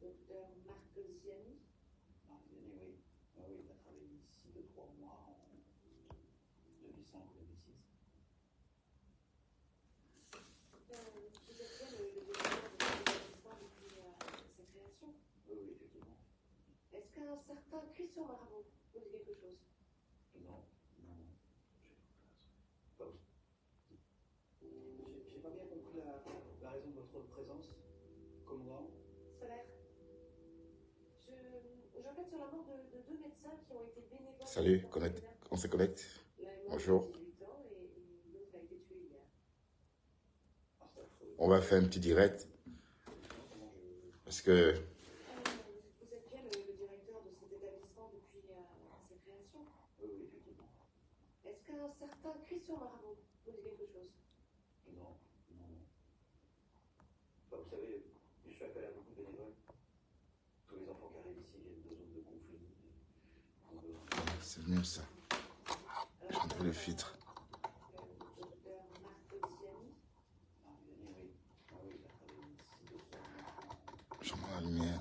docteur Marcosiani. Marcosiani, oui. Ah oui, il a travaillé ici 2-3 mois en 2005 ou 2006. Vous êtes bien le directeur de cet établissement depuis sa création? Oui, oui, effectivement. Est-ce qu'un certain Christian Marabout vous dit quelque chose? Non, non, non. Pas vous. J'ai pas bien compris la raison de votre présence. Comment? Solaire. J'enquête sur la mort de deux médecins qui ont été bénévoles. Salut, on se connecte. Bonjour. On va faire un petit direct. Parce que... Vous êtes bien le directeur de cet établissement depuis sa création? Oui, oui, effectivement. Est-ce qu'un certain Christian Marabout vous dit quelque chose? Non, non, non. Bah, vous savez, je fais appel à beaucoup de bénévoles. Tous les enfants qui arrivent ici viennent de zones de conflit. C'est mieux ça. J'ai un peu le filtre. Docteur Marcosiani. Marcosiani, oui. Ah oui, il a travaillé ici 2-3 mois. J'en mets la lumière.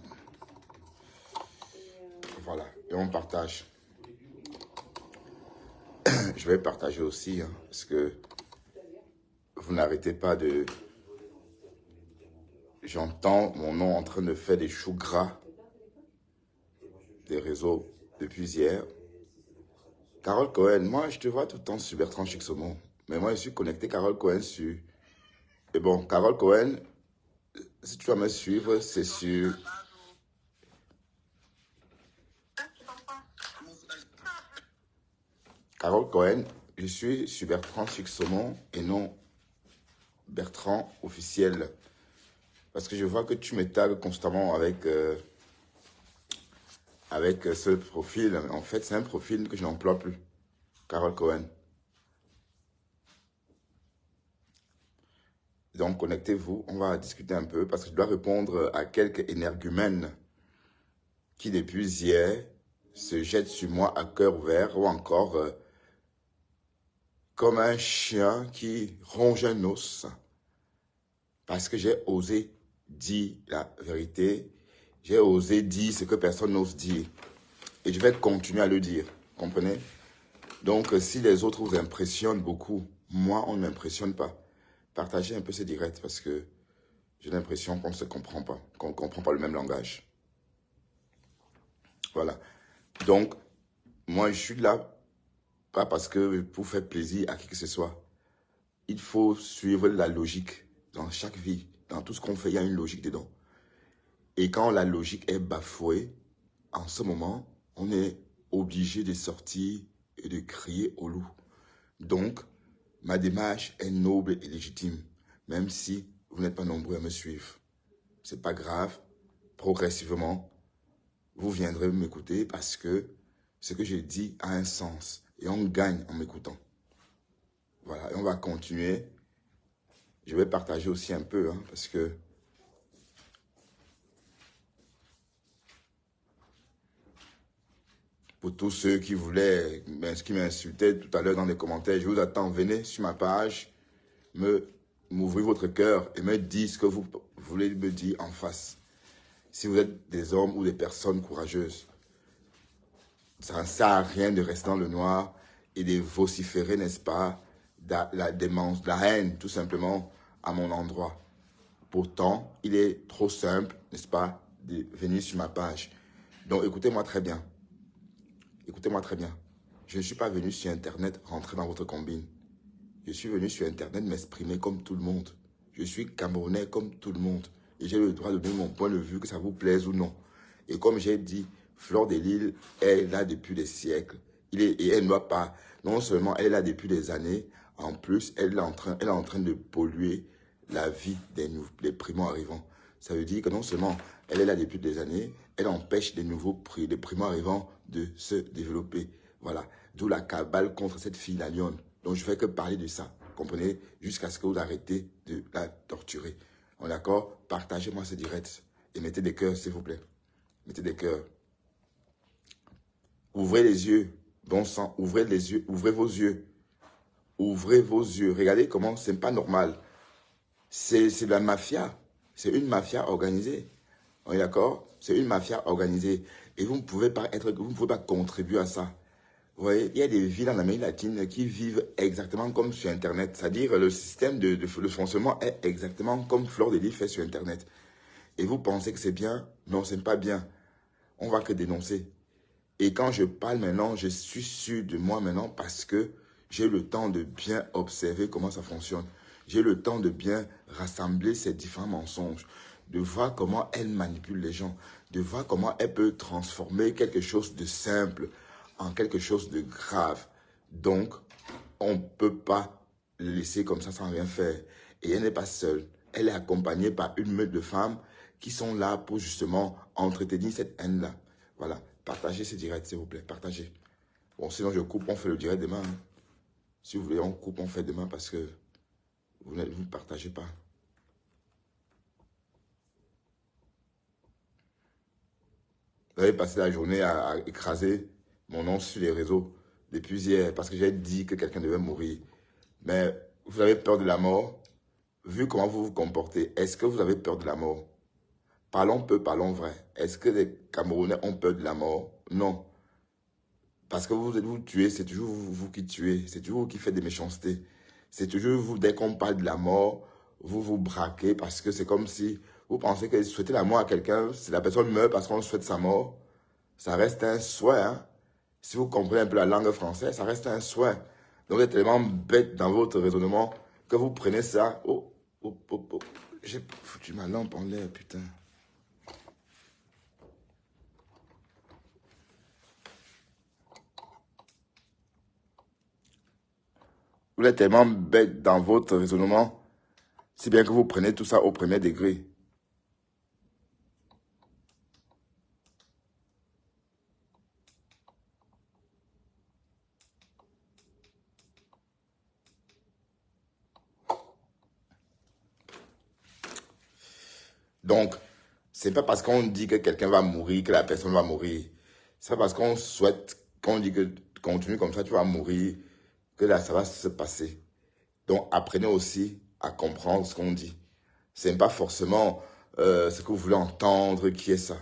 Voilà, et on partage. Je vais partager aussi, hein, parce que vous n'arrêtez pas de... J'entends mon nom en train de faire des choux gras des réseaux depuis hier. Carole Cohen, moi je te vois tout le temps sur Bertrand Chixomon, mais moi je suis connecté Carole Cohen sur... Et bon, Carole Cohen, si tu vas me suivre, c'est sur... Carole Cohen, je suis sur Bertrand Chixomon et non Bertrand officiel. Parce que je vois que tu me tagues constamment avec ce profil. En fait, c'est un profil que je n'emploie plus. Carole Cohen. Donc, connectez-vous. On va discuter un peu parce que je dois répondre à quelques énergumènes qui, depuis hier, se jettent sur moi à cœur ouvert ou encore comme un chien qui ronge un os. Parce que j'ai osé dire la vérité. J'ai osé dire ce que personne n'ose dire. Et je vais continuer à le dire. Comprenez? Donc, si les autres vous impressionnent beaucoup, moi, on ne m'impressionne pas. Partagez un peu ces directs parce que j'ai l'impression qu'on ne se comprend pas, qu'on ne comprend pas le même langage. Voilà. Donc, moi, je suis là, pas parce que pour faire plaisir à qui que ce soit. Il faut suivre la logique dans chaque vie. Dans tout ce qu'on fait, il y a une logique dedans. Et quand la logique est bafouée, en ce moment, on est obligé de sortir et de crier au loup. Donc, ma démarche est noble et légitime, même si vous n'êtes pas nombreux à me suivre. C'est pas grave, progressivement, vous viendrez m'écouter parce que ce que je dis a un sens et on gagne en m'écoutant. Voilà, et on va continuer. Je vais partager aussi un peu, hein, parce que pour tous ceux qui voulaient, qui m'insultaient tout à l'heure dans les commentaires, je vous attends, venez sur ma page, m'ouvrir votre cœur et me dire ce que vous voulez me dire en face. Si vous êtes des hommes ou des personnes courageuses, ça ne sert à rien de rester dans le noir et de vociférer, n'est-ce pas, la démence, la haine, tout simplement, à mon endroit. Pourtant, il est trop simple, n'est-ce pas, de venir sur ma page. Donc, écoutez-moi très bien. Écoutez-moi très bien. Je ne suis pas venu sur Internet rentrer dans votre combine. Je suis venu sur Internet m'exprimer comme tout le monde. Je suis Camerounais comme tout le monde. Et j'ai le droit de donner mon point de vue, que ça vous plaise ou non. Et comme j'ai dit, Fleur de Lille est là depuis des siècles. Et elle ne doit pas, non seulement elle est là depuis des années, en plus, elle est en train de polluer la vie des primo-arrivants. Ça veut dire que non seulement elle est là depuis des années, elle empêche les primo-arrivants de se développer. Voilà. D'où la cabale contre cette fille, la lionne. Donc, je ne fais que parler de ça. Comprenez? Jusqu'à ce que vous arrêtez de la torturer. On est d'accord? Partagez-moi ce direct. Et mettez des cœurs, s'il vous plaît. Mettez des cœurs. Ouvrez les yeux. Bon sang. Ouvrez les yeux. Ouvrez vos yeux. Ouvrez vos yeux. Regardez comment c'est pas normal. C'est de la mafia. C'est une mafia organisée. On est d'accord? C'est une mafia organisée. Et vous ne pouvez pas vous ne pouvez pas contribuer à ça. Vous voyez, il y a des villes en Amérique latine qui vivent exactement comme sur Internet. C'est-à-dire, le système de fonctionnement est exactement comme Fleur de Lys fait sur Internet. Et vous pensez que c'est bien? Non, ce n'est pas bien. On va que dénoncer. Et quand je parle maintenant, je suis sûr de moi maintenant parce que j'ai le temps de bien observer comment ça fonctionne. J'ai le temps de bien rassembler ces différents mensonges, de voir comment elle manipule les gens, de voir comment elle peut transformer quelque chose de simple en quelque chose de grave. Donc, on ne peut pas le laisser comme ça sans rien faire. Et elle n'est pas seule. Elle est accompagnée par une meute de femmes qui sont là pour justement entretenir cette haine-là. Voilà. Partagez ce direct, s'il vous plaît. Partagez. Bon, sinon je coupe, on fait le direct demain. Hein. Si vous voulez, on coupe, on fait demain parce que vous ne partagez pas. Vous avez passé la journée à écraser mon nom sur les réseaux depuis hier parce que j'ai dit que quelqu'un devait mourir. Mais vous avez peur de la mort. Vu comment vous vous comportez, est-ce que vous avez peur de la mort? Parlons peu, parlons vrai. Est-ce que les Camerounais ont peur de la mort? Non. Parce que vous tuez, c'est toujours vous qui tuez. C'est toujours vous qui faites des méchancetés. C'est toujours vous, dès qu'on parle de la mort, vous vous braquez parce que c'est comme si vous pensez que souhaiter la mort à quelqu'un, si la personne meurt parce qu'on souhaite sa mort, ça reste un souhait. Hein? Si vous comprenez un peu la langue française, ça reste un souhait. Donc vous êtes tellement bête dans votre raisonnement que vous prenez ça. Oh, oh, oh, oh. J'ai foutu ma lampe en l'air, putain. Vous êtes tellement bête dans votre raisonnement, si bien que vous prenez tout ça au premier degré. Donc, c'est pas parce qu'on dit que quelqu'un va mourir que la personne va mourir. C'est pas parce qu'on souhaite, qu'on dit que continue comme ça, tu vas mourir, que là, ça va se passer. Donc, apprenez aussi à comprendre ce qu'on dit. C'est pas forcément ce que vous voulez entendre qui est ça.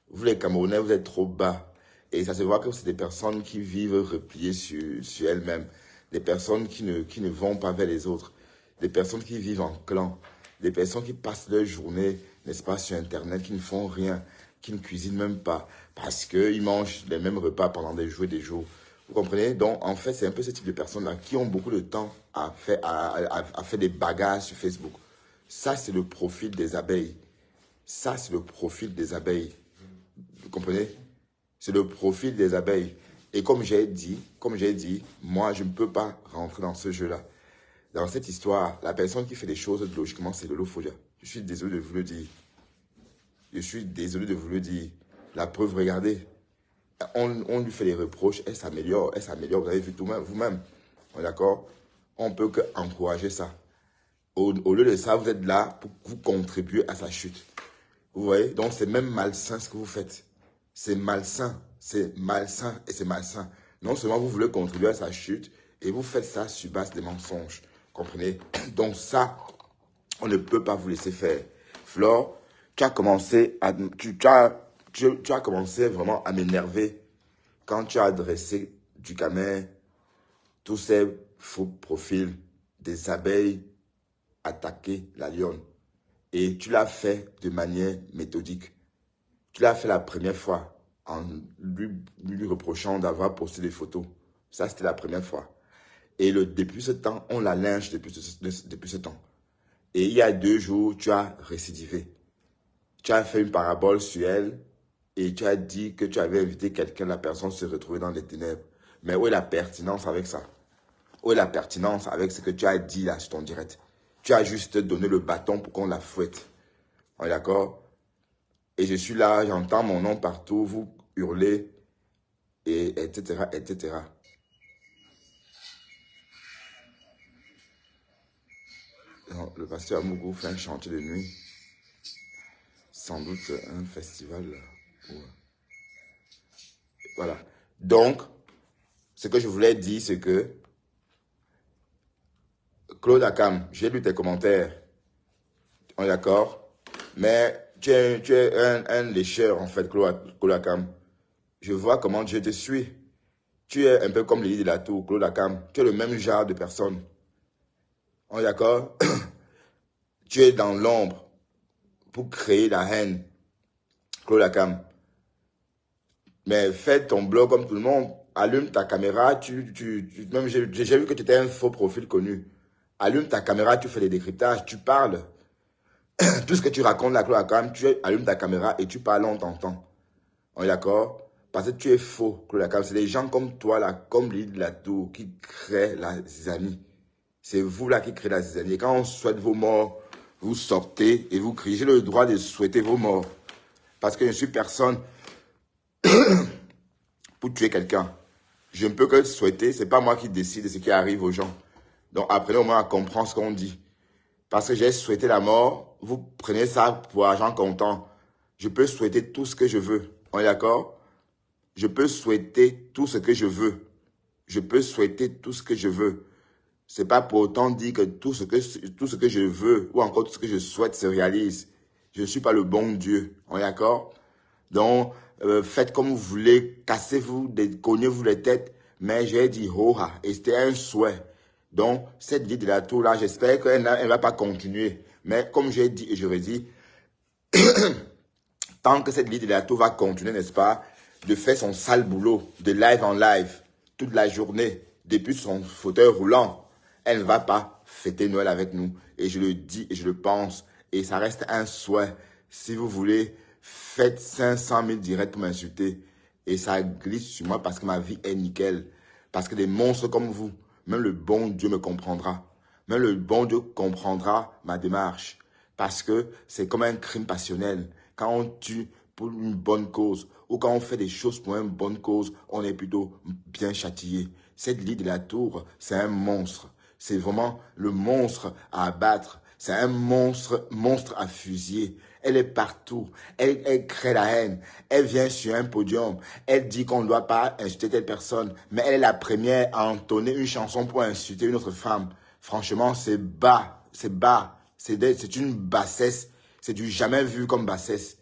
Vous, les Camerounais, vous êtes trop bas. Et ça se voit que c'est des personnes qui vivent repliées sur elles-mêmes. Des personnes qui ne vont pas vers les autres. Des personnes qui vivent en clan. Des personnes qui passent leur journée, n'est-ce pas, sur Internet, qui ne font rien, qui ne cuisinent même pas. Parce qu'ils mangent les mêmes repas pendant des jours et des jours. Vous comprenez? Donc, en fait, c'est un peu ce type de personnes-là qui ont beaucoup de temps à faire des bagarres sur Facebook. Ça, c'est le profil des abeilles. Ça, c'est le profil des abeilles. Vous comprenez? C'est le profil des abeilles. Et comme j'ai dit, moi, je ne peux pas rentrer dans ce jeu-là. Dans cette histoire, la personne qui fait des choses logiquement, c'est Lolo Foja. Je suis désolé de vous le dire. Je suis désolé de vous le dire. La preuve, regardez. On lui fait des reproches, elle s'améliore, vous avez vu vous-même. D'accord? On ne peut qu'encourager ça. Au lieu de ça, vous êtes là pour vous contribuer à sa chute. Vous voyez? Donc, c'est même malsain ce que vous faites. C'est malsain et c'est malsain. Non seulement vous voulez contribuer à sa chute, et vous faites ça sur base des mensonges. Comprenez? Donc ça, on ne peut pas vous laisser faire. Flore, tu as commencé vraiment à m'énerver quand tu as adressé du Camer tous ces faux profils des abeilles attaquer la lionne. Et tu l'as fait de manière méthodique. Tu l'as fait la première fois en lui reprochant d'avoir posté des photos. Ça, c'était la première fois. Et depuis ce temps, on la lynche depuis ce temps. Et il y a 2 jours, tu as récidivé. Tu as fait une parabole sur elle et tu as dit que tu avais invité quelqu'un, la personne se retrouvait dans les ténèbres. Mais où est la pertinence avec ça? Où est la pertinence avec ce que tu as dit là sur ton direct? Tu as juste donné le bâton pour qu'on la fouette. On est d'accord? Et je suis là, j'entends mon nom partout, vous hurlez, et etc., etc. Non, le pasteur Amougou fait un chantier de nuit. Sans doute un festival. Voilà. Donc, ce que je voulais dire, c'est que Claude Akam, j'ai lu tes commentaires. On est d'accord? Mais tu es un lécheur, en fait, Claude Akam. Je vois comment Dieu te suit. Tu es un peu comme Lily de la Tour, Claude Akam. Tu es le même genre de personne. On est d'accord? Tu es dans l'ombre pour créer la haine, Claude Akam. Mais fais ton blog comme tout le monde. Allume ta caméra. Même j'ai vu que tu étais un faux profil connu. Allume ta caméra, tu fais des décryptages, tu parles. Tout ce que tu racontes là, Claude Akam, tu allumes ta caméra et tu parles, on t'entend. On est d'accord? Parce que tu es faux, Claude Akam. C'est des gens comme toi, là, comme l'île de la Tour, qui créent la zizanie. C'est vous là qui créez la zizanie. Et quand on souhaite vos morts, vous sortez et vous criez. J'ai le droit de souhaiter vos morts. Parce que je ne suis personne pour tuer quelqu'un. Je ne peux que souhaiter, c'est pas moi qui décide de ce qui arrive aux gens. Donc apprenez au moins à comprendre ce qu'on dit. Parce que j'ai souhaité la mort, vous prenez ça pour argent comptant. Je peux souhaiter tout ce que je veux. On est d'accord? Je peux souhaiter tout ce que je veux. Je peux souhaiter tout ce que je veux. C'est pas pour autant dire que tout ce que je veux ou encore tout ce que je souhaite se réalise. Je ne suis pas le bon Dieu. On est d'accord? Donc, faites comme vous voulez, cassez-vous, cognez-vous les têtes, mais j'ai dit hoha, et c'était un souhait. Donc, cette vie de la tour là, j'espère qu'elle ne va pas continuer. Mais comme j'ai dit et je redis, tant que cette vie de la tour va continuer, n'est-ce pas, de faire son sale boulot, de live en live, toute la journée, depuis son fauteuil roulant, elle ne va pas fêter Noël avec nous. Et je le dis et je le pense, et ça reste un souhait. Si vous voulez, faites 500 000 directs pour m'insulter. Et ça glisse sur moi parce que ma vie est nickel. Parce que des monstres comme vous, même le bon Dieu me comprendra. Même le bon Dieu comprendra ma démarche. Parce que c'est comme un crime passionnel. Quand on tue pour une bonne cause ou quand on fait des choses pour une bonne cause, on est plutôt bien châtié. Cette Lily de la Tour, c'est un monstre. C'est vraiment le monstre à abattre. C'est un monstre à fusiller. Elle est partout. Elle crée la haine. Elle vient sur un podium. Elle dit qu'on ne doit pas insulter telle personne. Mais elle est la première à entonner une chanson pour insulter une autre femme. Franchement, c'est bas. C'est bas. C'est une bassesse. C'est du jamais vu comme bassesse.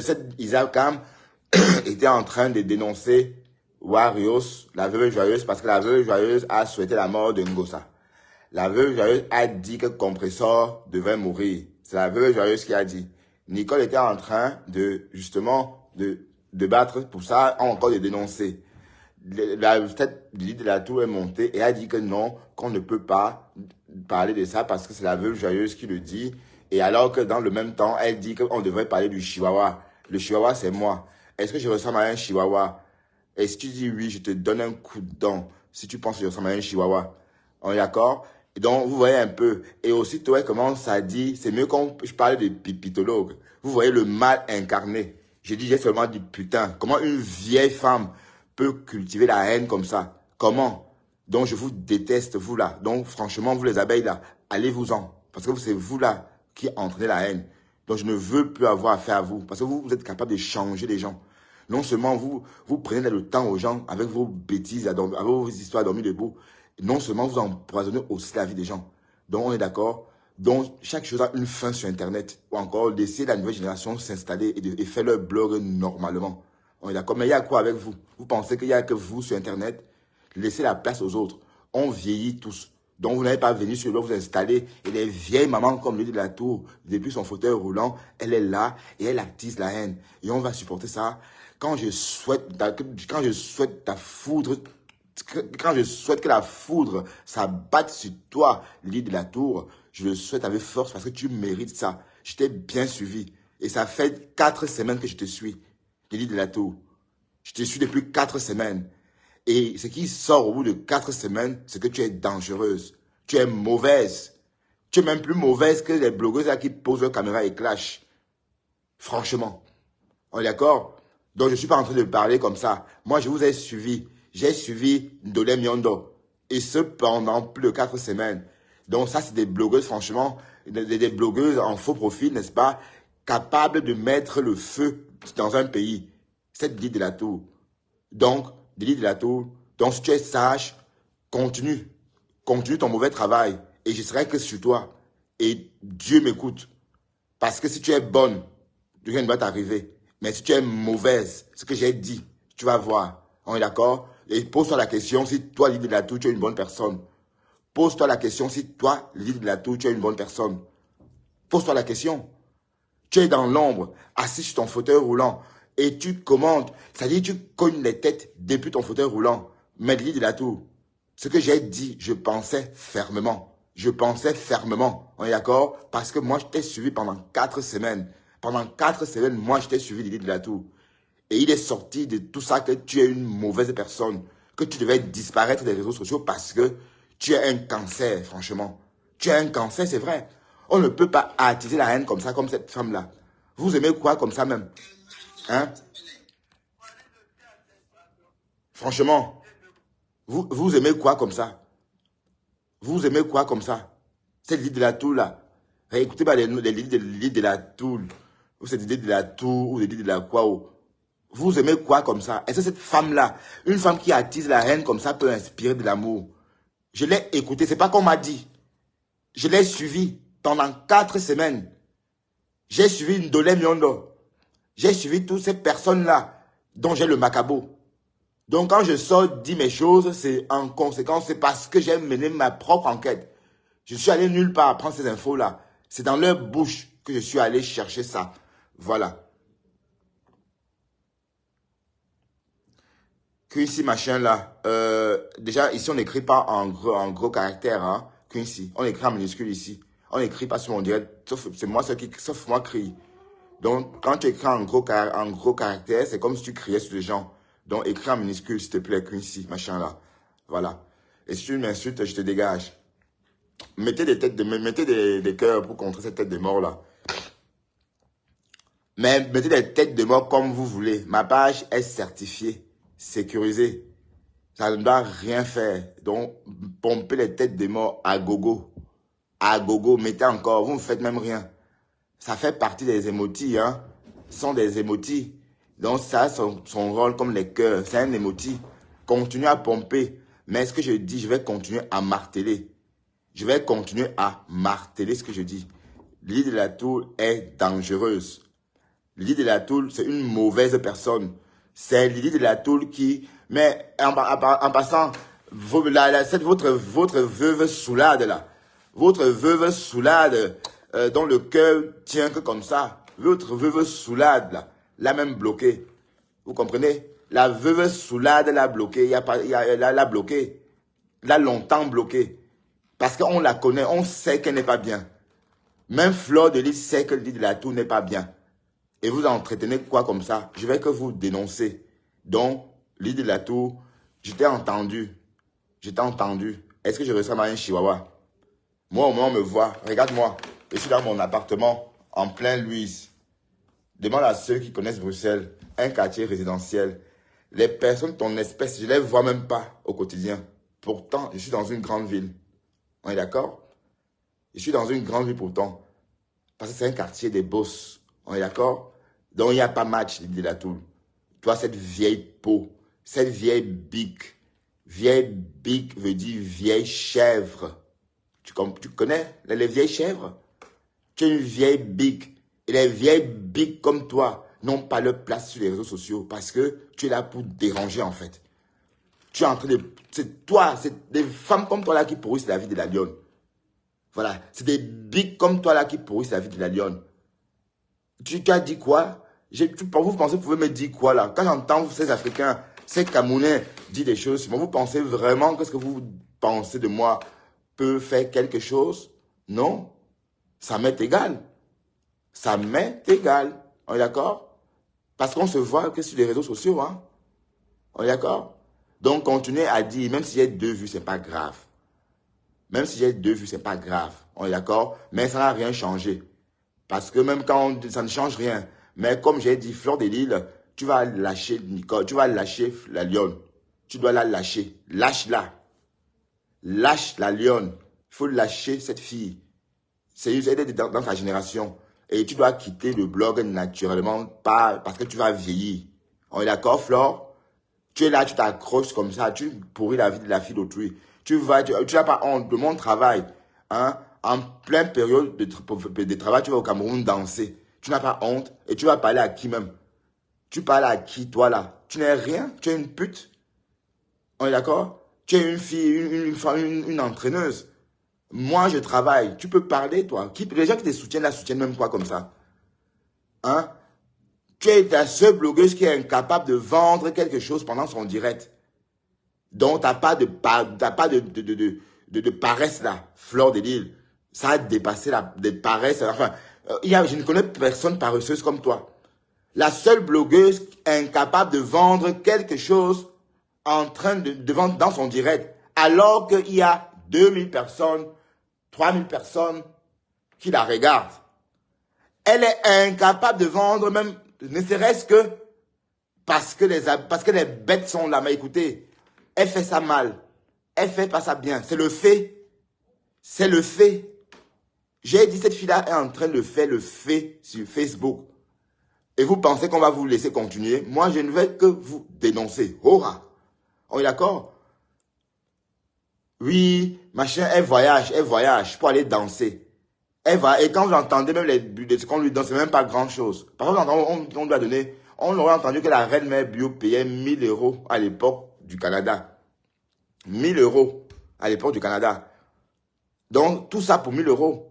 Cette Isaac Kam était en train de dénoncer Warriors, la veuve joyeuse, parce que la veuve joyeuse a souhaité la mort de Ngosa. La veuve joyeuse a dit que Compressor devait mourir. C'est la veuve joyeuse qui a dit. Nicole était en train de, justement, de battre pour ça, encore de dénoncer. La tête de la tour est montée et a dit que non, qu'on ne peut pas parler de ça parce que c'est la veuve joyeuse qui le dit. Et alors que dans le même temps, elle dit qu'on devrait parler du chihuahua. Le chihuahua, c'est moi. Est-ce que je ressemble à un chihuahua? Et si tu dis oui, je te donne un coup de dent. Si tu penses que je ressemble à un chihuahua. On est d'accord? Et donc, vous voyez un peu. Et aussi, toi, comment ça dit, c'est mieux quand je parle de pipitologue. Vous voyez le mal incarné. J'ai seulement dit putain. Comment une vieille femme peut cultiver la haine comme ça? Comment? Donc, je vous déteste, vous là. Donc, franchement, vous les abeilles là, allez-vous-en. Parce que c'est vous là qui entraînez la haine. Donc, je ne veux plus avoir affaire à vous. Parce que vous êtes capable de changer les gens. Non seulement vous prenez le temps aux gens avec vos bêtises, avec vos histoires dormies debout. Non seulement vous empoisonnez aussi la vie des gens. Donc, on est d'accord. Donc, chaque chose a une fin sur Internet. Ou encore, laissez la nouvelle génération s'installer et faire leur blog normalement. On est d'accord. Mais il y a quoi avec vous? Vous pensez qu'il n'y a que vous sur Internet? Laissez la place aux autres. On vieillit tous. Donc, vous n'avez pas venu sur le blog vous installer. Et les vieilles mamans, comme le dit de la tour, depuis son fauteuil roulant, elle est là et elle attise la haine. Et on va supporter ça. Quand je souhaite ta foudre, quand je souhaite que la foudre s'abatte sur toi, l'île de la tour, je le souhaite avec force parce que tu mérites ça. Je t'ai bien suivi. Et ça fait 4 semaines que je te suis, l'île de la tour. Je te suis depuis 4 semaines. Et ce qui sort au bout de 4 semaines, c'est que tu es dangereuse. Tu es mauvaise. Tu es même plus mauvaise que les blogueuses là qui posent leur caméra et clashent. Franchement. On est d'accord? Donc, je ne suis pas en train de parler comme ça. Moi, je vous ai suivi. J'ai suivi Ndolé Miondo. Et ce, pendant plus de 4 semaines. Donc, ça, c'est des blogueuses, franchement, des blogueuses en faux profil, n'est-ce pas, capables de mettre le feu dans un pays. Cette Lily de la Tour. Donc, Lily de la Tour, donc, si tu es sage, continue. Continue ton mauvais travail. Et je serai que sur toi. Et Dieu m'écoute. Parce que si tu es bonne, rien ne va t'arriver. Mais si tu es mauvaise, ce que j'ai dit, tu vas voir. On est d'accord? Et pose-toi la question si toi, Lydie de la Tour, tu es une bonne personne. Pose-toi la question si toi, Lydie de la Tour, tu es une bonne personne. Pose-toi la question. Tu es dans l'ombre, assis sur ton fauteuil roulant, et tu commandes. C'est-à-dire tu cognes les têtes depuis ton fauteuil roulant. Mais Lydie de la Tour, ce que j'ai dit, je pensais fermement. Je pensais fermement. On est d'accord? Parce que moi, je t'ai suivi pendant 4 semaines. Pendant 4 semaines, moi, je t'ai suivi Lydie de la Tour. Et il est sorti de tout ça que tu es une mauvaise personne. Que tu devais disparaître des réseaux sociaux parce que tu es un cancer, franchement. Tu es un cancer, c'est vrai. On ne peut pas attiser la haine comme ça, comme cette femme-là. Vous aimez quoi comme ça même? Hein? Franchement, vous aimez quoi comme ça? Vous aimez quoi comme ça? Cette Lydie de la Tour là. Écoutez pas les Lydie de la Tour. Ou cette Lydie de la Tour, ou les Lydie de la quoi. Vous aimez quoi comme ça? Est-ce que cette femme-là, une femme qui attise la haine comme ça, peut inspirer de l'amour? Je l'ai écouté, c'est pas qu'on m'a dit. Je l'ai suivi pendant 4 semaines. J'ai suivi Ndolé Miondo. J'ai suivi toutes ces personnes-là dont j'ai le macabo. Donc quand je sors, dis mes choses, c'est en conséquence, c'est parce que j'ai mené ma propre enquête. Je suis allé nulle part prendre ces infos-là. C'est dans leur bouche que je suis allé chercher ça. Voilà. Quincy machin là, déjà ici on n'écrit pas en gros caractère, hein, Quincy, on écrit en minuscule ici, on n'écrit pas sur mon direct, sauf c'est moi sauf moi crie. Donc quand tu écris en gros caractère, c'est comme si tu criais sur les gens. Donc écris en minuscule s'il te plaît, Quincy machin là, voilà. Et si tu m'insultes, je te dégage. Mettez des cœurs pour contrer cette tête de mort là. Mais mettez des têtes de mort comme vous voulez. Ma page est certifiée. Sécurisé. Ça ne doit rien faire. Donc, pompez les têtes de mort à gogo. À gogo, mettez encore. Vous ne faites même rien. Ça fait partie des émotis, hein. Ce sont des émotis. Donc, ça a son rôle comme les cœurs. C'est un émoti. Continuez à pomper. Mais ce que je dis, je vais continuer à marteler. Je vais continuer à marteler ce que je dis. Lydie de la Tour est dangereuse. Lydie de la Tour, c'est une mauvaise personne. C'est Lydie de la Tour qui... Mais en passant, votre veuve soulade là, votre veuve soulade dont le cœur tient que comme ça, votre veuve soulade là, l'a même bloqué. Vous comprenez? La veuve soulade l'a bloqué, l'a bloqué, l'a longtemps bloqué. Parce qu'on la connaît, on sait qu'elle n'est pas bien. Même Fleur de Lys sait que Lydie de la Tour n'est pas bien. Et vous entretenez quoi comme ça? Je vais que vous dénoncer. Donc, Lydie de la Tour, je t'ai entendu. Je t'ai entendu. Est-ce que je ressemble à un chihuahua? Moi, au moins, on me voit. Regarde-moi. Je suis dans mon appartement, en plein Louise. Demande à ceux qui connaissent Bruxelles, un quartier résidentiel. Les personnes de ton espèce, je ne les vois même pas au quotidien. Pourtant, je suis dans une grande ville. On est d'accord? Je suis dans une grande ville pourtant. Parce que c'est un quartier des bosses. On est d'accord? Donc, il n'y a pas match, Lydie de la Tour. Toi, cette vieille peau, cette vieille bique. Vieille bique veut dire vieille chèvre. Tu connais les vieilles chèvres? Tu es une vieille bique. Et les vieilles biques comme toi n'ont pas leur place sur les réseaux sociaux parce que tu es là pour déranger en fait. Tu es en train de... C'est toi, c'est des femmes comme toi là qui pourrissent la vie de la lionne. Voilà, c'est des biques comme toi là qui pourrissent la vie de la lionne. Tu as dit quoi? Vous pensez, vous pouvez me dire quoi là? Quand j'entends ces Africains, ces Camerounais dire des choses, vous pensez vraiment que ce que vous pensez de moi peut faire quelque chose? Non. Ça m'est égal. Ça m'est égal. On est d'accord? Parce qu'on se voit que sur les réseaux sociaux, hein? On est d'accord? Donc, continuez à dire, même si j'ai 2 vues, c'est pas grave. Même si j'ai 2 vues, c'est pas grave. On est d'accord? Mais ça n'a rien changé. Parce que même quand ça ne change rien. Mais comme j'ai dit, Fleur de Lys, tu vas lâcher Nicole, tu vas lâcher la lionne. Tu dois la lâcher. Lâche-la. Lâche la lionne. Il faut lâcher cette fille. C'est dans ta génération. Et tu dois quitter le blog naturellement, pas parce que tu vas vieillir. On est d'accord, Flore? Tu es là, tu t'accroches comme ça, tu pourris la vie de la fille d'autrui. Tu n'as pas honte de mon travail. Hein? en pleine période de travail, tu vas au Cameroun danser. Tu n'as pas honte et tu vas parler à qui même? Tu parles à qui, toi, là? Tu n'es rien? Tu es une pute? On est d'accord? Tu es une fille, une entraîneuse. Moi, je travaille. Tu peux parler, toi. Les gens qui te soutiennent, là, soutiennent même quoi comme ça? Hein? Tu es la seule blogueuse qui est incapable de vendre quelque chose pendant son direct. Donc, tu n'as pas de paresse, là. Fleur de Lille. Ça a dépassé des paresses. Enfin, je ne connais personne paresseuse comme toi. La seule blogueuse incapable de vendre quelque chose en train de vendre dans son direct, alors qu'il y a 2000 personnes, 3000 personnes qui la regardent. Elle est incapable de vendre même, ne serait-ce que parce que les bêtes sont là. Mais écoutez, elle fait ça mal. Elle fait pas ça bien. C'est le fait. C'est le fait. J'ai dit, cette fille-là est en train de faire le fait sur Facebook. Et vous pensez qu'on va vous laisser continuer? Moi, je ne vais que vous dénoncer. Hora! On est d'accord? Oui, machin, elle voyage pour aller danser. Elle va, et quand vous entendez même ce qu'on lui donne, c'est même pas grand chose. Par exemple, on lui a donné, on aurait entendu que la reine mère bio payait 1000 € à l'époque du Canada. 1000 € à l'époque du Canada. Donc, tout ça pour 1000 €.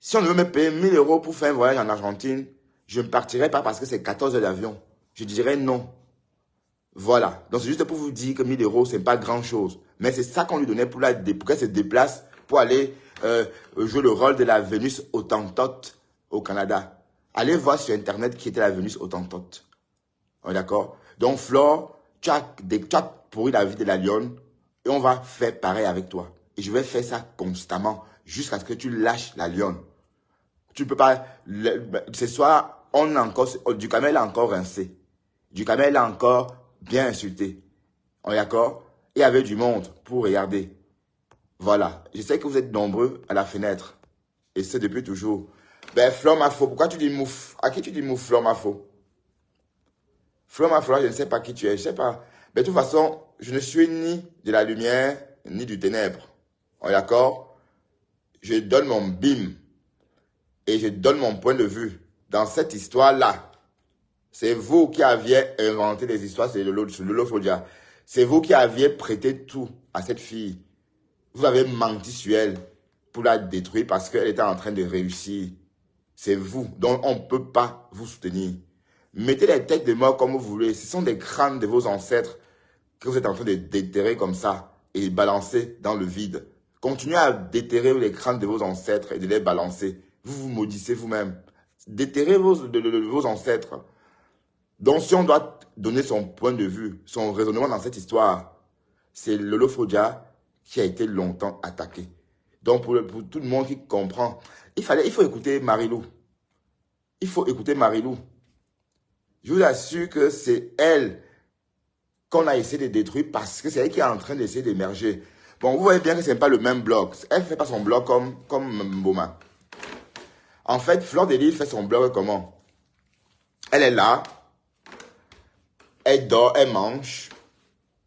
Si on devait me payer 1000 € pour faire un voyage en Argentine, je ne partirais pas parce que c'est 14 heures d'avion. Je dirais non. Voilà. Donc, c'est juste pour vous dire que 1000 €, c'est pas grand chose. Mais c'est ça qu'on lui donnait pour qu'elle se déplace pour aller jouer le rôle de la Vénus Hottentote au Canada. Allez voir sur Internet qui était la Vénus Hottentote. On est d'accord? Donc, Flore, tu as pourri la vie de la lionne et on va faire pareil avec toi. Et je vais faire ça constamment jusqu'à ce que tu lâches la lionne. Tu ne peux pas... Ce soir, Ducamel a encore rincé. Ducamel a encore bien insulté. On est d'accord? Il y avait du monde pour regarder. Voilà. Je sais que vous êtes nombreux à la fenêtre. Et c'est depuis toujours. Ben, Flore Mafo, pourquoi tu dis mouf? À qui tu dis mouf, Flore Mafo? Flore Mafo, je ne sais pas qui tu es. Je ne sais pas. Mais de toute façon, je ne suis ni de la lumière, ni du ténèbre. On est d'accord? Je donne mon bim. Et je donne mon point de vue. Dans cette histoire-là, c'est vous qui aviez inventé des histoires sur Lolo Fodia. C'est vous qui aviez prêté tout à cette fille. Vous avez menti sur elle pour la détruire parce qu'elle était en train de réussir. C'est vous. Donc, on ne peut pas vous soutenir. Mettez les têtes de mort comme vous voulez. Ce sont des crânes de vos ancêtres que vous êtes en train de déterrer comme ça et balancer dans le vide. Continuez à déterrer les crânes de vos ancêtres et de les balancer. Vous vous maudissez vous-même. Déterrez vos ancêtres. Donc, si on doit donner son point de vue, son raisonnement dans cette histoire, c'est Lolo Fodia qui a été longtemps attaqué. Donc, pour tout le monde qui comprend, il faut écouter Marilou. Il faut écouter Marilou. Je vous assure que c'est elle qu'on a essayé de détruire parce que c'est elle qui est en train d'essayer d'émerger. Bon, vous voyez bien que ce n'est pas le même blog. Elle ne fait pas son blog comme Mboma. En fait, Fleur de Lille fait son blog comment? Elle est là. Elle dort, elle mange.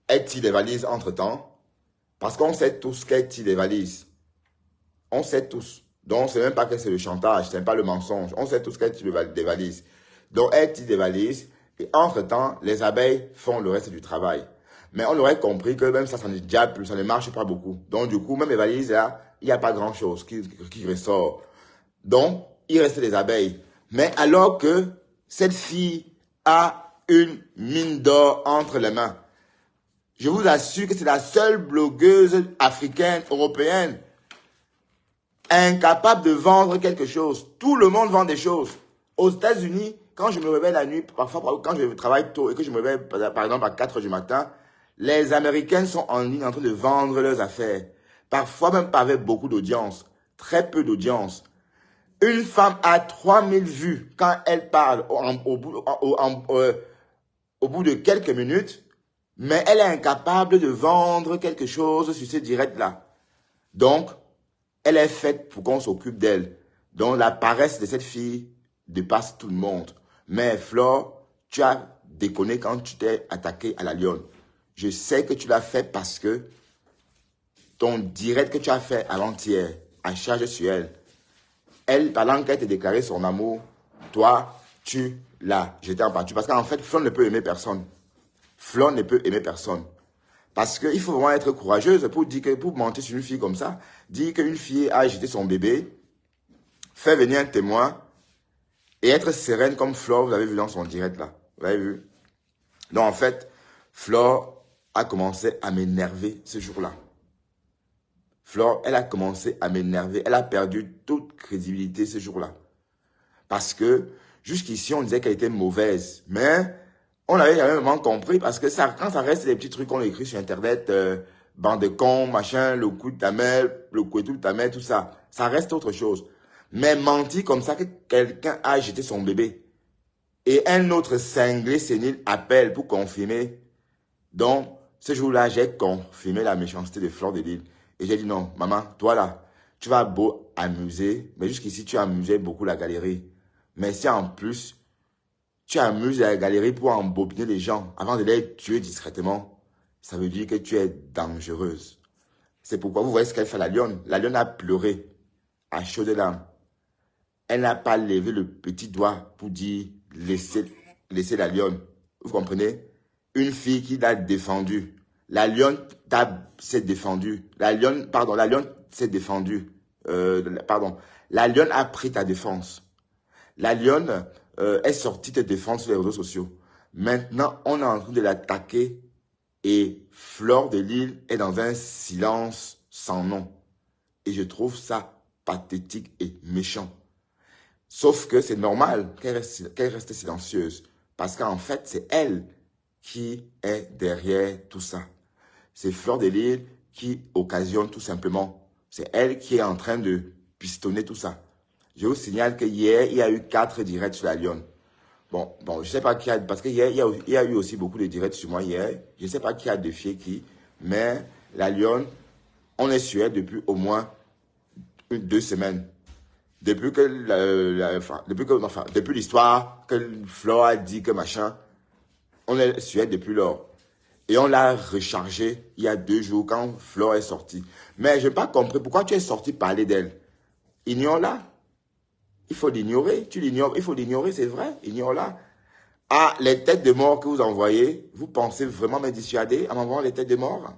Elle tire des valises entre-temps. Parce qu'on sait tous qu'elle tire des valises. On sait tous. Donc, ce n'est même pas que c'est le chantage, ce n'est pas le mensonge. On sait tous qu'elle tire des valises. Donc, elle tire des valises. Et entre-temps, les abeilles font le reste du travail. Mais on aurait compris que même ça n'est déjà plus, ça ne marche pas beaucoup. Donc, du coup, même les valises, là, il n'y a pas grand-chose qui ressort. Donc, il reste des abeilles. Mais alors que cette fille a une mine d'or entre les mains, je vous assure que c'est la seule blogueuse africaine, européenne, incapable de vendre quelque chose. Tout le monde vend des choses. Aux États-Unis, quand je me réveille la nuit, parfois quand je travaille tôt et que je me réveille par exemple à 4 h du matin, les Américains sont en ligne en train de vendre leurs affaires. Parfois même pas avec beaucoup d'audience. Très peu d'audience. Une femme a 3000 vues quand elle parle au bout de quelques minutes, mais elle est incapable de vendre quelque chose sur ce direct-là. Donc, elle est faite pour qu'on s'occupe d'elle. Donc, la paresse de cette fille dépasse tout le monde. Mais Flore, tu as déconné quand tu t'es attaqué à la lionne. Je sais que tu l'as fait parce que ton direct que tu as fait avant-hier, à charge sur elle. Elle, pendant qu'elle t'a déclaré son amour, toi, tu l'as jeté en pâture. Parce qu'en fait, Flo ne peut aimer personne. Flo ne peut aimer personne. Parce qu'il faut vraiment être courageuse pour dire que, pour mentir sur une fille comme ça, dire qu'une fille a jeté son bébé, faire venir un témoin et être sereine comme Flo, vous avez vu dans son direct là. Vous avez vu? Donc en fait, Flo a commencé à m'énerver ce jour-là. Flo, elle a commencé à m'énerver. Elle a perdu toute crédibilité ce jour-là. Parce que jusqu'ici, on disait qu'elle était mauvaise. Mais on avait jamais vraiment compris parce que ça, quand ça reste des petits trucs qu'on écrit sur Internet, bande de cons, machin, le coup de ta mère, le couteau de ta mère, tout ça, ça reste autre chose. Mais mentir comme ça que quelqu'un a jeté son bébé et un autre cinglé sénile appelle pour confirmer. Donc, ce jour-là, j'ai confirmé la méchanceté de Fleur de Lille. Et j'ai dit non, maman, toi là, tu vas beau amuser, mais jusqu'ici, tu amusais beaucoup la galerie. Mais si en plus, tu amuses la galerie pour embobiner les gens avant de les tuer discrètement, ça veut dire que tu es dangereuse. C'est pourquoi vous voyez ce qu'elle fait la lionne. La lionne a pleuré à chaudes larmes. Elle n'a pas levé le petit doigt pour dire laissez la lionne. Vous comprenez? Une fille qui l'a défendue. La lionne s'est défendue. La lionne s'est défendue. La lionne a pris ta défense. La lionne est sortie te défendre sur les réseaux sociaux. Maintenant, on est en train de l'attaquer et Fleur de Lille est dans un silence sans nom. Et je trouve ça pathétique et méchant. Sauf que c'est normal qu'elle reste silencieuse. Parce qu'en fait, c'est elle qui est derrière tout ça. C'est Fleur de Lille qui occasionne tout simplement. C'est elle qui est en train de pistonner tout ça. Je vous signale que hier, il y a eu 4 directs sur la lionne. Bon, je sais pas qui a, parce que hier, il y a eu aussi beaucoup de directs sur moi hier. Je sais pas qui a défié qui, mais la lionne, on est sur elle depuis au moins 2 semaines. Depuis l'histoire que Flo a dit que machin, on est sur elle depuis lors. Et on l'a rechargée il y a 2 jours quand Flo est sortie. Mais je n'ai pas compris pourquoi tu es sorti parler d'elle. Ignore-la. Il faut l'ignorer. Tu l'ignores. Il faut l'ignorer, c'est vrai. Ignore-la. Ah, les têtes de mort que vous envoyez, vous pensez vraiment me dissuader en m'envoyant les têtes de mort?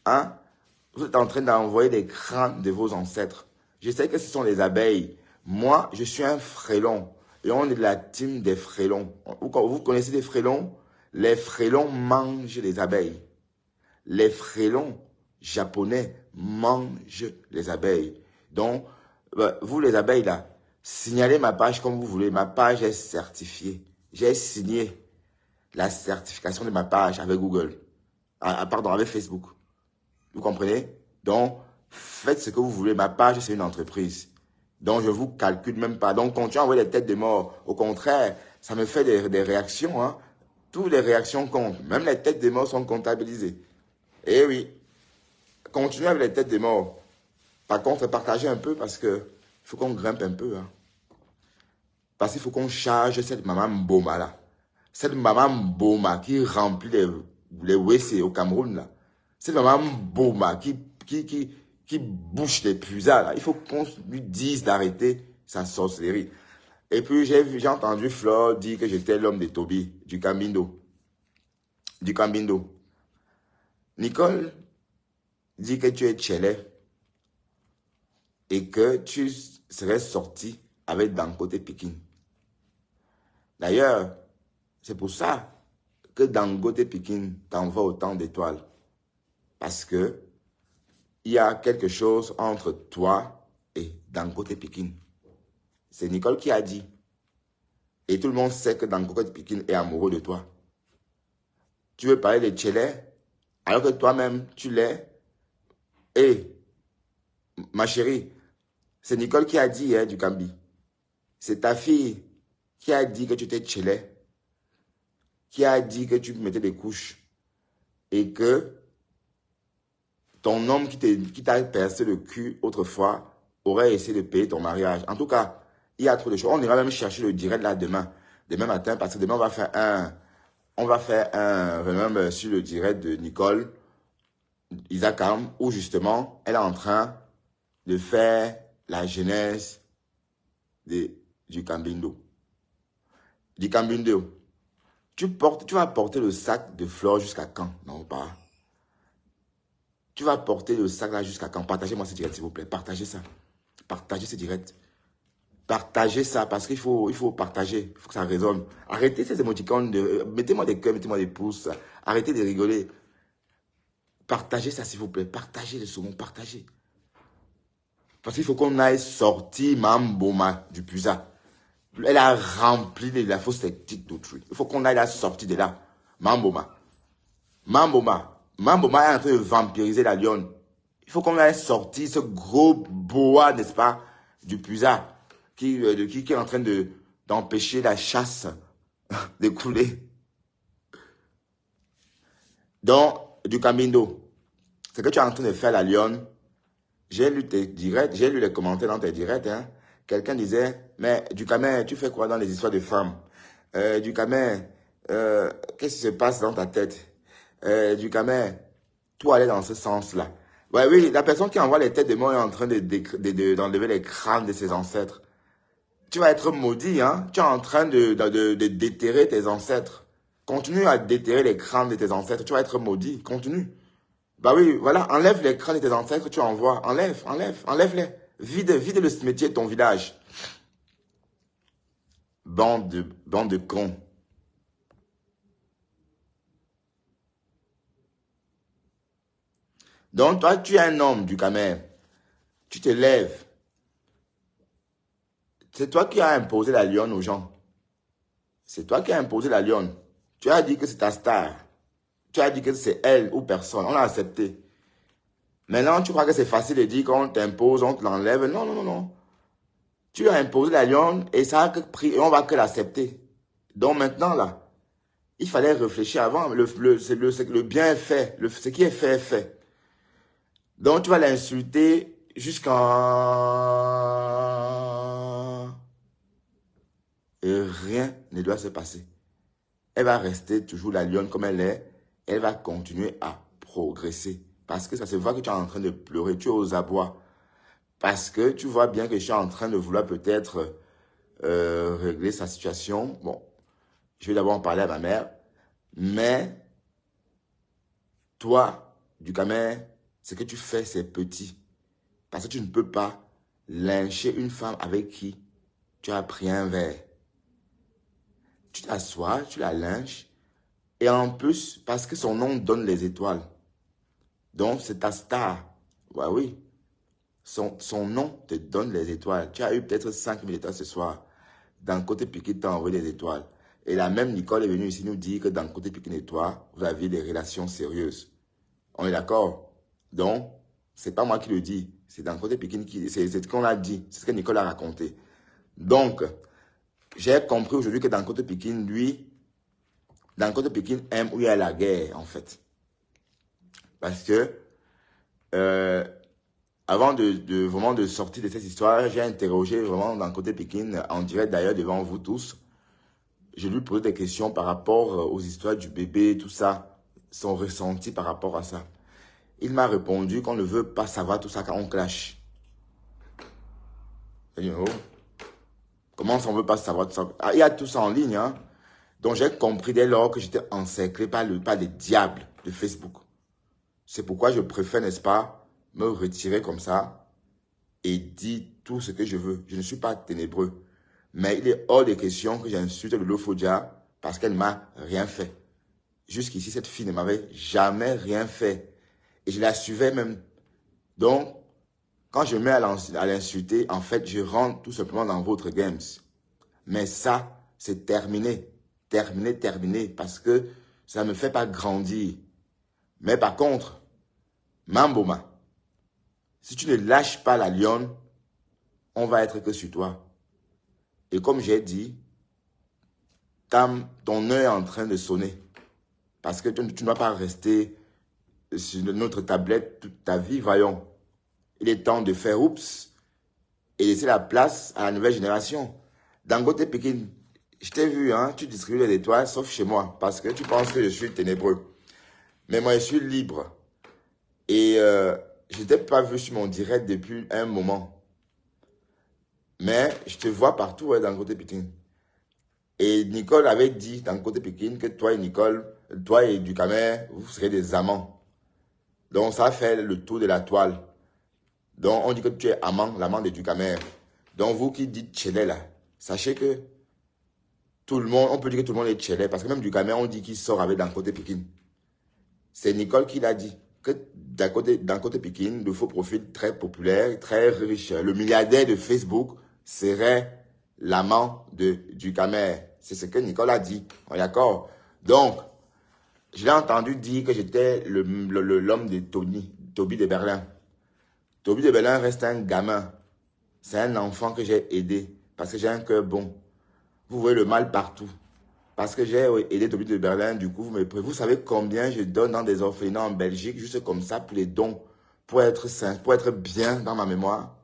Hein? Vous êtes en train d'envoyer des crânes de vos ancêtres. Je sais que ce sont les abeilles. Moi, je suis un frélon. Et on est de la team des frélons. Vous connaissez les frélons? Les frélons mangent les abeilles. Les frélons japonais mangent les abeilles. Donc, vous les abeilles là, signalez ma page comme vous voulez. Ma page est certifiée. J'ai signé la certification de ma page avec Google. Avec Facebook. Vous comprenez? Donc, faites ce que vous voulez. Ma page, c'est une entreprise. Donc, je ne vous calcule même pas. Donc, continuez à envoyer des têtes de mort. Au contraire, ça me fait des réactions. Hein. Toutes les réactions comptent. Même les têtes de mort sont comptabilisées. Eh oui. Continuez avec les têtes de mort. Par contre, partagez un peu parce que faut qu'on grimpe un peu. Hein. Parce qu'il faut qu'on charge cette maman Mboma là. Cette maman Mboma qui remplit les WC au Cameroun là. Cette maman Mboma qui bouche les pusas là. Il faut qu'on lui dise d'arrêter sa sorcellerie. Et puis j'ai entendu Flore dire que j'étais l'homme de Toby, du Cambindo. Nicole dit que tu es Tchélé et que tu serais sorti avec Dangote Pikin. D'ailleurs, c'est pour ça que Dangote Pikin t'envoie autant d'étoiles. Parce que il y a quelque chose entre toi et Dangote Pikin. C'est Nicole qui a dit. Et tout le monde sait que Dangote Pikin est amoureux de toi. Tu veux parler de Tchélé alors que toi-même, tu l'es. Et, ma chérie, c'est Nicole qui a dit du Cambi. C'est ta fille qui a dit que tu étais Tchélé. Qui a dit que tu mettais des couches. Et que ton homme qui t'a percé le cul autrefois aurait essayé de payer ton mariage. En tout cas, il y a trop de choses. On ira même chercher le direct là demain matin, parce que demain on va faire un remember sur le direct de Nicole Isakam, où justement elle est en train de faire la genèse du Cambindo. Du Cambindo. Tu vas porter le sac de fleurs jusqu'à quand? Non, pas. Tu vas porter le sac là jusqu'à quand? Partagez-moi ce direct, s'il vous plaît. Partagez ça. Partagez ce direct. Partagez ça parce qu'il faut partager. Il faut que ça résonne. Arrêtez ces émoticônes. Mettez-moi des cœurs, mettez-moi des pouces. Arrêtez de rigoler. Partagez ça, s'il vous plaît. Partagez le saumon. Partagez. Parce qu'il faut qu'on aille sortir Mamboma du Pusa. Elle a rempli la fausse tactique d'autrui. Il faut qu'on aille la sortir de là. Mamboma. Mamboma. Mamboma est en train de vampiriser la lionne. Il faut qu'on aille sortir ce gros boa, n'est-ce pas, du Pusa, qui est en train d'empêcher la chasse de couler. Donc, du Cambindo, ce que tu es en train de faire, la lionne, j'ai lu tes directs, j'ai lu les commentaires dans tes directs, hein. Quelqu'un disait, mais Dukamer, tu fais quoi dans les histoires de femmes? Dukamer, qu'est-ce qui se passe dans ta tête? Dukamer, tout allait dans ce sens-là. Ouais, oui, la personne qui envoie les têtes de mort est en train d'enlever les crânes de ses ancêtres. Tu vas être maudit, hein? Tu es en train de déterrer tes ancêtres. Continue à déterrer les crânes de tes ancêtres. Tu vas être maudit. Continue. Bah oui, voilà. Enlève les crânes de tes ancêtres, tu envoies. Enlève-les. Vide le cimetière de ton village. Bande de cons. Donc, toi, tu es un homme du Camer. Tu te lèves. C'est toi qui as imposé la lionne aux gens. C'est toi qui as imposé la lionne. Tu as dit que c'est ta star. Tu as dit que c'est elle ou personne. On l'a accepté. Maintenant, tu crois que c'est facile de dire qu'on t'impose, on te l'enlève. Non. Tu as imposé la lionne et ça a que pris et on va que l'accepter. Donc maintenant, là, il fallait réfléchir avant. Le bien est fait. Ce qui est fait est fait. Donc, tu vas l'insulter jusqu'à... Et rien ne doit se passer. Elle va rester toujours la lionne comme elle est. Elle va continuer à progresser. Parce que ça se voit que tu es en train de pleurer. Tu es aux abois. Parce que tu vois bien que je suis en train de vouloir peut-être régler sa situation. Bon, je vais d'abord en parler à ma mère. Mais, toi, Dukamer, ce que tu fais, c'est petit. Parce que tu ne peux pas lyncher une femme avec qui tu as pris un verre. Tu t'assois, tu la lynches. Et en plus, parce que son nom donne les étoiles. Donc, c'est ta star. Ouais, oui. Son nom te donne les étoiles. Tu as eu peut-être 5000 étoiles ce soir. Dans Côté Piquet, tu as envoyé des étoiles. Et la même Nicole est venue ici nous dire que dans Côté Piquet et toi, vous aviez des relations sérieuses. On est d'accord? Donc, c'est pas moi qui le dis. C'est dans Côté Piquet c'est ce qu'on a dit. C'est ce que Nicole a raconté. Donc, j'ai compris aujourd'hui que dans Côté Piquet, lui, dans Côté Piquet aime où il y a la guerre, en fait. Parce que, avant vraiment de sortir de cette histoire, j'ai interrogé vraiment dans Côté Pékin, en direct d'ailleurs devant vous tous. Je lui posé des questions par rapport aux histoires du bébé, tout ça, son ressenti par rapport à ça. Il m'a répondu qu'on ne veut pas savoir tout ça quand on clash. Oh. Comment ça, on ne veut pas savoir tout ça? Ah, il y a tout ça en ligne, hein. Donc j'ai compris dès lors que j'étais encerclé par les diables de Facebook. C'est pourquoi je préfère, n'est-ce pas, me retirer comme ça et dire tout ce que je veux. Je ne suis pas ténébreux. Mais il est hors de question que j'insulte Lolo Fodia parce qu'elle ne m'a rien fait. Jusqu'ici, cette fille ne m'avait jamais rien fait. Et je la suivais même. Donc, quand je mets à l'insulter, en fait, je rentre tout simplement dans votre games. Mais ça, c'est terminé. Terminé. Parce que ça ne me fait pas grandir. Mais par contre, Mamboma, si tu ne lâches pas la lionne, on va être que sur toi. Et comme j'ai dit, ton œil est en train de sonner. Parce que tu ne vas pas rester sur notre tablette toute ta vie, voyons. Il est temps de faire oups et laisser la place à la nouvelle génération. Dangote Pékin, je t'ai vu, hein, tu distribues les étoiles, sauf chez moi, parce que tu penses que je suis ténébreux. Mais moi, je suis libre. Et je t'ai pas vu sur mon direct depuis un moment. Mais je te vois partout, ouais, dans le côté Pékin. Et Nicole avait dit dans le côté Pékin que toi et Nicole, toi et Ducamer, vous serez des amants. Donc ça fait le tour de la toile. Donc on dit que tu es amant, l'amant de Ducamer. Donc vous qui dites Tchelé là, sachez que tout le monde, on peut dire que tout le monde est Tchelé. Parce que même Ducamer, on dit qu'il sort avec dans le côté Pékin. C'est Nicole qui l'a dit. Que d'un côté Pékin, le faux profil très populaire, très riche, le milliardaire de Facebook serait l'amant de Ducamer. C'est ce que Nicole a dit. On est d'accord? Donc, je l'ai entendu dire que j'étais l'homme de Toby de Berlin. Toby de Berlin reste un gamin. C'est un enfant que j'ai aidé parce que j'ai un cœur bon. Vous voyez le mal partout. Parce que j'ai aidé Toby de Berlin, du coup, vous savez combien je donne dans des orphelinats en Belgique, juste comme ça, pour les dons, pour être sain, pour être bien dans ma mémoire.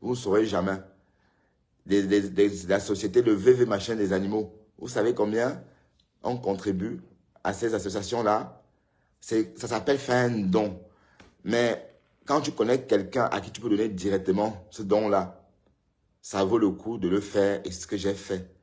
Vous ne saurez jamais. La société, le VV machin des animaux. Vous savez combien on contribue à ces associations-là? Ça s'appelle faire un don. Mais quand tu connais quelqu'un à qui tu peux donner directement ce don-là, ça vaut le coup de le faire et c'est ce que j'ai fait.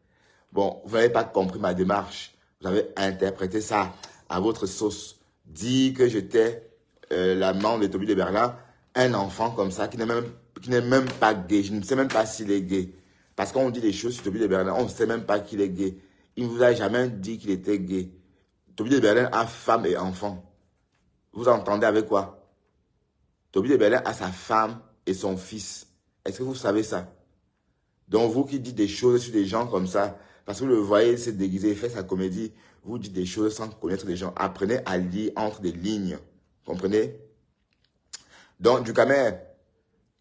Bon, vous n'avez pas compris ma démarche. Vous avez interprété ça à votre sauce. Dit que j'étais l'amant de Toby de Berlin, un enfant comme ça qui n'est même pas gay. Je ne sais même pas s'il est gay. Parce qu'on dit des choses sur Toby de Berlin, on ne sait même pas qu'il est gay. Il ne vous a jamais dit qu'il était gay. Toby de Berlin a femme et enfant. Vous entendez avec quoi? Toby de Berlin a sa femme et son fils. Est-ce que vous savez ça? Donc vous qui dites des choses sur des gens comme ça, parce que vous le voyez se déguiser, faire sa comédie, vous dites des choses sans connaître les gens. Apprenez à lire entre des lignes. Comprenez? Donc, Ducamer,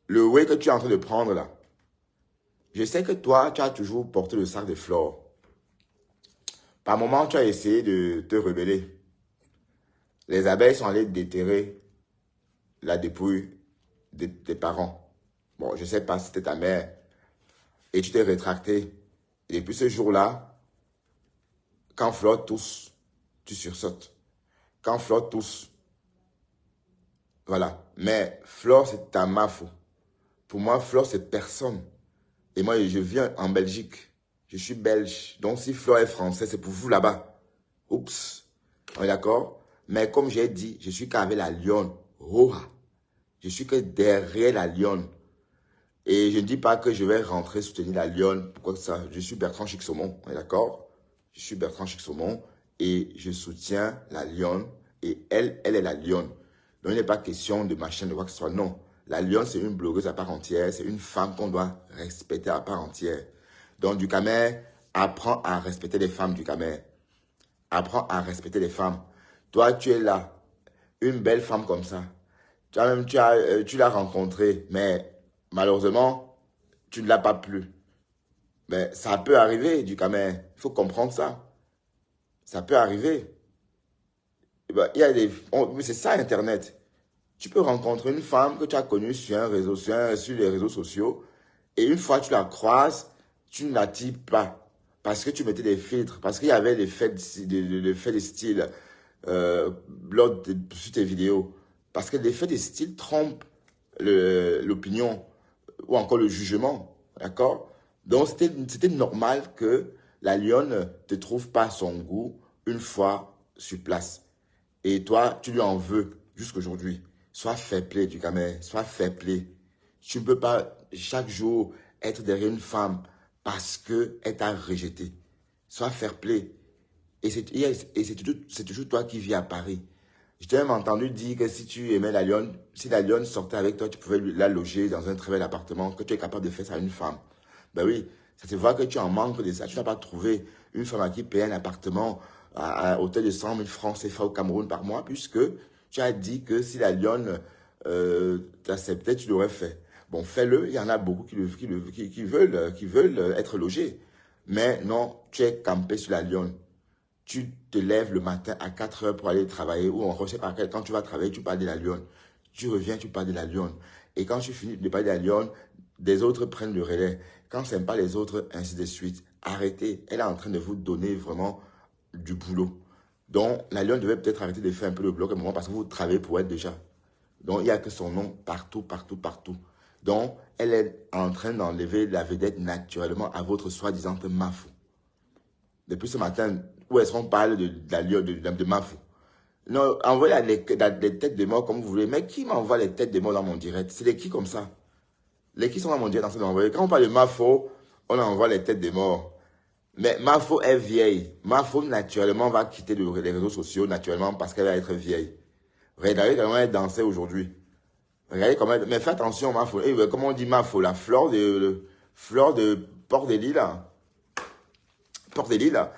le way que tu es en train de prendre là, je sais que toi, tu as toujours porté le sac de fleurs. Par moment, tu as essayé de te rebeller. Les abeilles sont allées déterrer la dépouille de tes parents. Bon, je ne sais pas si c'était ta mère. Et tu t'es rétracté. Et depuis ce jour-là, quand Flore tousse, tu sursautes. Quand Flore tousse, voilà. Mais Flore, c'est ta mafou. Pour moi, Flore, c'est personne. Et moi, je viens en Belgique. Je suis belge. Donc, si Flore est français, c'est pour vous là-bas. Oups. On est d'accord? Mais comme j'ai dit, je suis qu'avec la lionne. Roha. Je suis que derrière la lionne. Et je ne dis pas que je vais rentrer soutenir la lionne. Pourquoi ça? Je suis Bertrand Chic-Saumon. On est d'accord? Je suis Bertrand Chic-Saumon. Et je soutiens la lionne. Et elle est la lionne. Donc, il n'est pas question de machin, de quoi que ce soit. Non. La lionne, c'est une blogueuse à part entière. C'est une femme qu'on doit respecter à part entière. Donc, Ducamer, apprends à respecter les femmes, Ducamer. Apprends à respecter les femmes. Toi, tu es là. Une belle femme comme ça. Tu l'as rencontrée, mais malheureusement, tu ne l'as pas plu. Mais ça peut arriver, Ducamer. Il faut comprendre ça. Ça peut arriver. Eh ben, c'est ça, Internet. Tu peux rencontrer une femme que tu as connue sur un réseau, sur les réseaux sociaux, et une fois que tu la croises, tu ne l'attires pas. Parce que tu mettais des filtres, parce qu'il y avait l'effet de style sur tes vidéos. Parce que l'effet de style trompe l'opinion ou encore le jugement. D'accord? Donc, c'était normal que la lionne ne te trouve pas son goût une fois sur place. Et toi, tu lui en veux jusqu'aujourd'hui. Sois fair play, Ducamer. Sois fair play. Tu ne peux pas chaque jour être derrière une femme parce qu'elle t'a rejeté. Sois fair play. Et c'est toujours toi qui vis à Paris. Je t'ai même entendu dire que si tu aimais la lionne, si la lionne sortait avec toi, tu pouvais la loger dans un très bel appartement, que tu es capable de faire ça à une femme. Ben oui, ça se voit que tu en manques de ça. Tu n'as pas trouvé une femme à qui payer un appartement à hauteur de 100 000 francs CFA au Cameroun par mois, puisque tu as dit que si la lionne t'acceptait, tu l'aurais fait. Bon, fais-le. Il y en a beaucoup qui veulent être logés. Mais non, tu es campé sur la lionne. Tu te lèves le matin à 4 heures pour aller travailler, ou on ne sait pas quand tu vas travailler, tu parles de la lionne. Tu reviens, tu parles de la lionne. Et quand tu finis de parler de la lionne, des autres prennent le relais. Quand ce n'est pas les autres, ainsi de suite. Arrêtez. Elle est en train de vous donner vraiment du boulot. Donc, la lionne devait peut-être arrêter de faire un peu le bloc à un moment parce que vous travaillez pour elle déjà. Donc, il n'y a que son nom partout, partout, partout. Donc, elle est en train d'enlever la vedette naturellement à votre soi-disant Mafou. Depuis ce matin, où est-ce qu'on parle de Mafou? Non, envoyez les têtes de mort comme vous voulez. Mais qui m'envoie les têtes de mort dans mon direct? C'est les qui comme ça? Les qui sont dans mon direct en train d'envoyer. Quand on parle de Mafou, on envoie les têtes de mort. Mais Mafou est vieille. Mafou, naturellement, va quitter les réseaux sociaux, naturellement, parce qu'elle va être vieille. Regardez comment elle dansait aujourd'hui. Regardez comment elle... Mais faites attention, Mafou. Comment on dit Mafou? La fleur de Port-des-Lits, là. Port-des-Lits, là.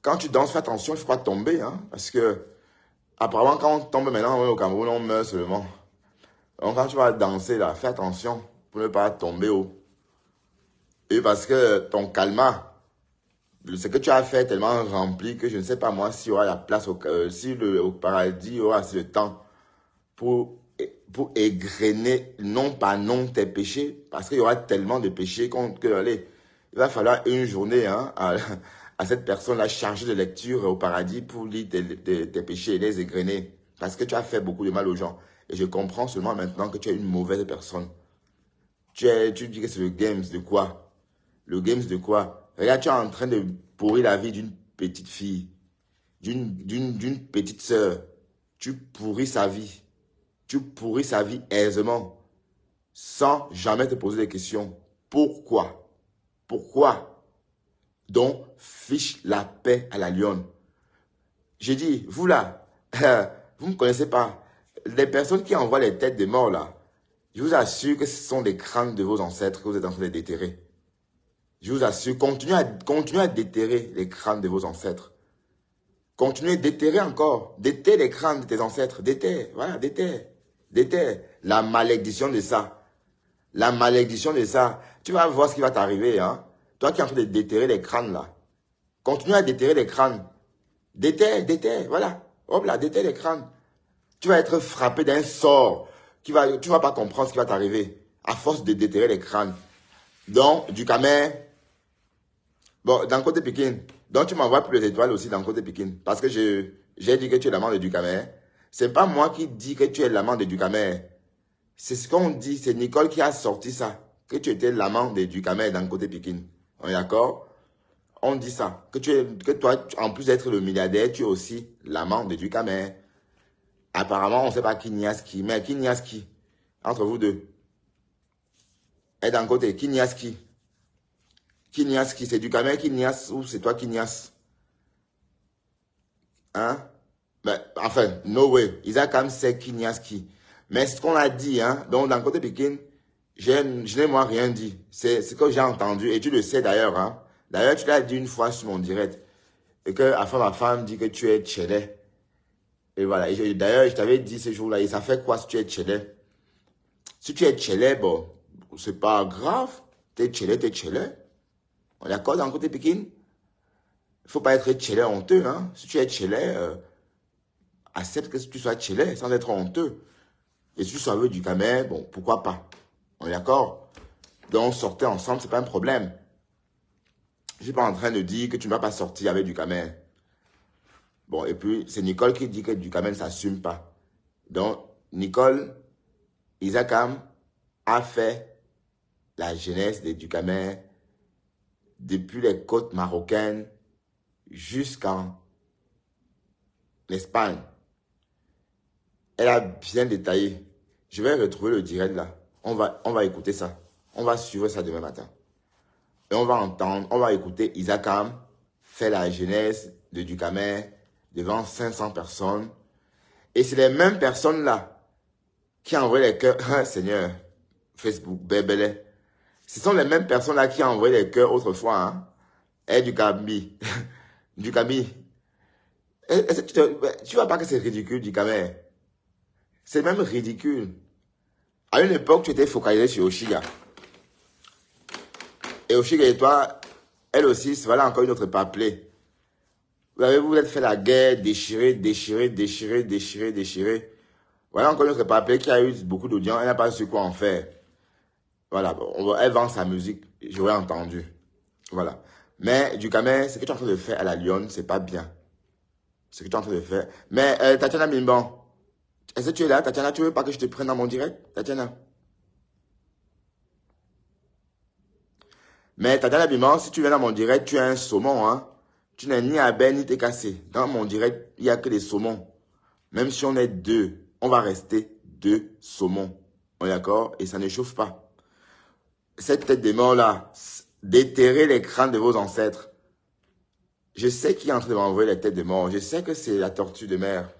Quand tu danses, fais attention, il ne faut pas tomber, hein. Parce que, apparemment, quand on tombe maintenant au Cameroun, on meurt seulement. Donc, quand tu vas danser, là, fais attention pour ne pas tomber haut. Et parce que ton calma, ce que tu as fait est tellement rempli que je ne sais pas moi s'il y aura la place, si au paradis, il y aura assez de temps pour égrener non tes péchés, parce qu'il y aura tellement de péchés allez, il va falloir une journée hein, à cette personne-là chargée de lecture au paradis pour lire tes péchés et les égrener, parce que tu as fait beaucoup de mal aux gens. Et je comprends seulement maintenant que tu es une mauvaise personne. Tu dis que c'est le games de quoi? Le games de quoi? Regarde, tu es en train de pourrir la vie d'une petite fille, d'une petite sœur. Tu pourris sa vie. Tu pourris sa vie aisément, sans jamais te poser des questions. Pourquoi? Pourquoi? Donc, fiche la paix à la lionne. J'ai dit, vous là, vous ne me connaissez pas. Les personnes qui envoient les têtes des morts là, je vous assure que ce sont des crânes de vos ancêtres que vous êtes en train de déterrer. Je vous assure, continuez à déterrer les crânes de vos ancêtres. Continuez à déterrer encore. Déterre les crânes de tes ancêtres. Déterre, voilà, déterre. Déterre. La malédiction de ça. La malédiction de ça. Tu vas voir ce qui va t'arriver, hein. Toi qui es en train de déterrer les crânes, là. Continue à déterrer les crânes. Déterre, voilà. Hop là, déterre les crânes. Tu vas être frappé d'un sort. Tu vas pas comprendre ce qui va t'arriver. À force de déterrer les crânes. Donc, du Camer. Bon, dans Côté Pékin. Donc, tu m'envoies plus les étoiles aussi dans Côté Pékin. Parce que j'ai dit que tu es l'amant de Ducamer. C'est pas moi qui dis que tu es l'amant de Ducamer. C'est ce qu'on dit. C'est Nicole qui a sorti ça. Que tu étais l'amant de Ducamer dans Côté Pékin. On est d'accord? On dit ça. Que toi, en plus d'être le milliardaire, tu es aussi l'amant de Ducamer. Apparemment, on ne sait pas qui niasse qui. Mais qui niasse qui? Entre vous deux. Et d'un côté, qui niasse qui? Qui niasse qui? C'est Ducamer qui niasse ou c'est toi qui niasse? Hein? Mais, enfin, no way. Isaac sait qui niasse qui. Mais ce qu'on a dit, hein, donc dans Côté Pékin, je n'ai moi rien dit. C'est ce que j'ai entendu et tu le sais d'ailleurs, hein. D'ailleurs, tu l'as dit une fois sur mon direct. Et que, enfin, ma femme dit que tu es tchélé. Et voilà. D'ailleurs, je t'avais dit ce jour-là, et ça fait quoi si tu es tchélé? Si tu es tchélé, bon, c'est pas grave. T'es tchélé. On est d'accord dans Côté Pékin? Il faut pas être tchélé honteux, hein. Si tu es tchélé, accepte que tu sois tchélé sans être honteux. Et si tu sois avec du Camer, bon, pourquoi pas? On est d'accord? Donc, sortir ensemble, c'est pas un problème. Je suis pas en train de dire que tu ne vas pas sortir avec du Camer. Bon, et puis, c'est Nicole qui dit que du Camer ne s'assume pas. Donc, Nicole, Isakam a fait la jeunesse de Ducamer depuis les côtes marocaines jusqu'en Espagne. Elle a bien détaillé. Je vais retrouver le direct là. On va écouter ça. On va suivre ça demain matin. Et on va écouter Isakam faire la jeunesse de Ducamer devant 500 personnes. Et c'est les mêmes personnes là qui envoient les cœurs. Seigneur, Facebook, bébélé. Ce sont les mêmes personnes là qui envoient les cœurs autrefois. Hein? Et du Cambi. Du Cambi. Tu vois pas que c'est ridicule, Ducamer? C'est même ridicule. À une époque, tu étais focalisé sur Oshiga. Et Oshiga et toi, elle aussi, voilà encore une autre paplée. Vous êtes fait la guerre, déchiré. Voilà encore une autre paplée qui a eu beaucoup d'audience. Elle n'a pas su quoi en faire. Voilà, elle vend sa musique. J'aurais entendu. Voilà. Mais Ducamer, ce que tu es en train de faire à la Lyon, c'est pas bien. Ce que tu es en train de faire. Mais Tatiana Mimban, Est-ce que tu es là, Tatiana? Tu veux pas que je te prenne dans mon direct, Tatiana? Mais Tatiana Biman, si tu viens dans mon direct, tu es un saumon, hein. Tu n'es ni abeille ni t'es cassé. Dans mon direct, il n'y a que des saumons. Même si on est deux, on va rester deux saumons. On est d'accord? Et ça ne chauffe pas. Cette tête de mort là, déterrez les crânes de vos ancêtres. Je sais qui est en train de m'envoyer les têtes de mort. Je sais que c'est la tortue de mer.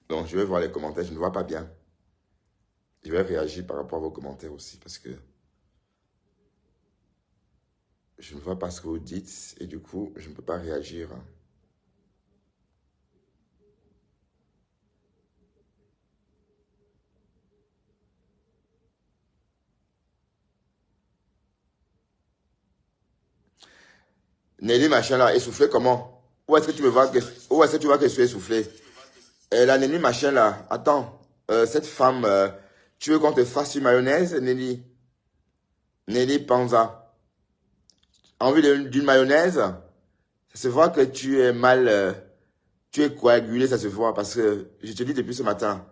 Donc, je vais voir les commentaires. Je ne vois pas bien. Je vais réagir par rapport à vos commentaires aussi parce que je ne vois pas ce que vous dites et du coup, je ne peux pas réagir. Nelly, machin là, essoufflé comment? Où est-ce que tu me vois où est-ce que tu vois que je suis essoufflé? La Nelly, machin là, attends, cette femme, tu veux qu'on te fasse une mayonnaise, Nelly? Nelly Panza. Envie d'une mayonnaise? Ça se voit que tu es mal, tu es coagulé, ça se voit, parce que je te dis depuis ce matin,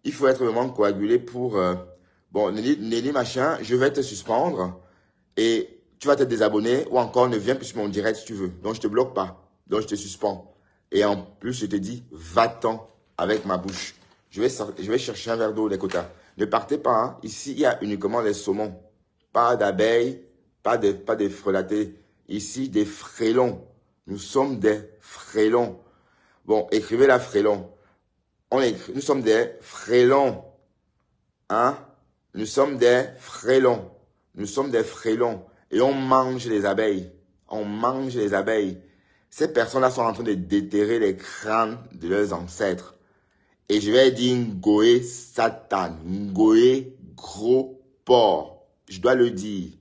il faut être vraiment coagulé pour... bon, Nelly, machin, je vais te suspendre et tu vas te désabonner ou encore ne viens plus sur mon direct si tu veux. Donc, je te bloque pas. Donc, je te suspends. Et en plus, je te dis, va-t'en avec ma bouche. Je vais chercher un verre d'eau, les quotas. Ne partez pas, hein. Ici, il y a uniquement les saumons. Pas d'abeilles, pas des frelatés. Ici, des frélons. Nous sommes des frélons. Bon, écrivez la frélon. Nous sommes des frélons. Hein? Nous sommes des frélons. Nous sommes des frélons. Et on mange les abeilles. On mange les abeilles. Ces personnes-là sont en train de déterrer les crânes de leurs ancêtres. Et je vais dire Ngoé Satan. Ngoé gros porc. Je dois le dire.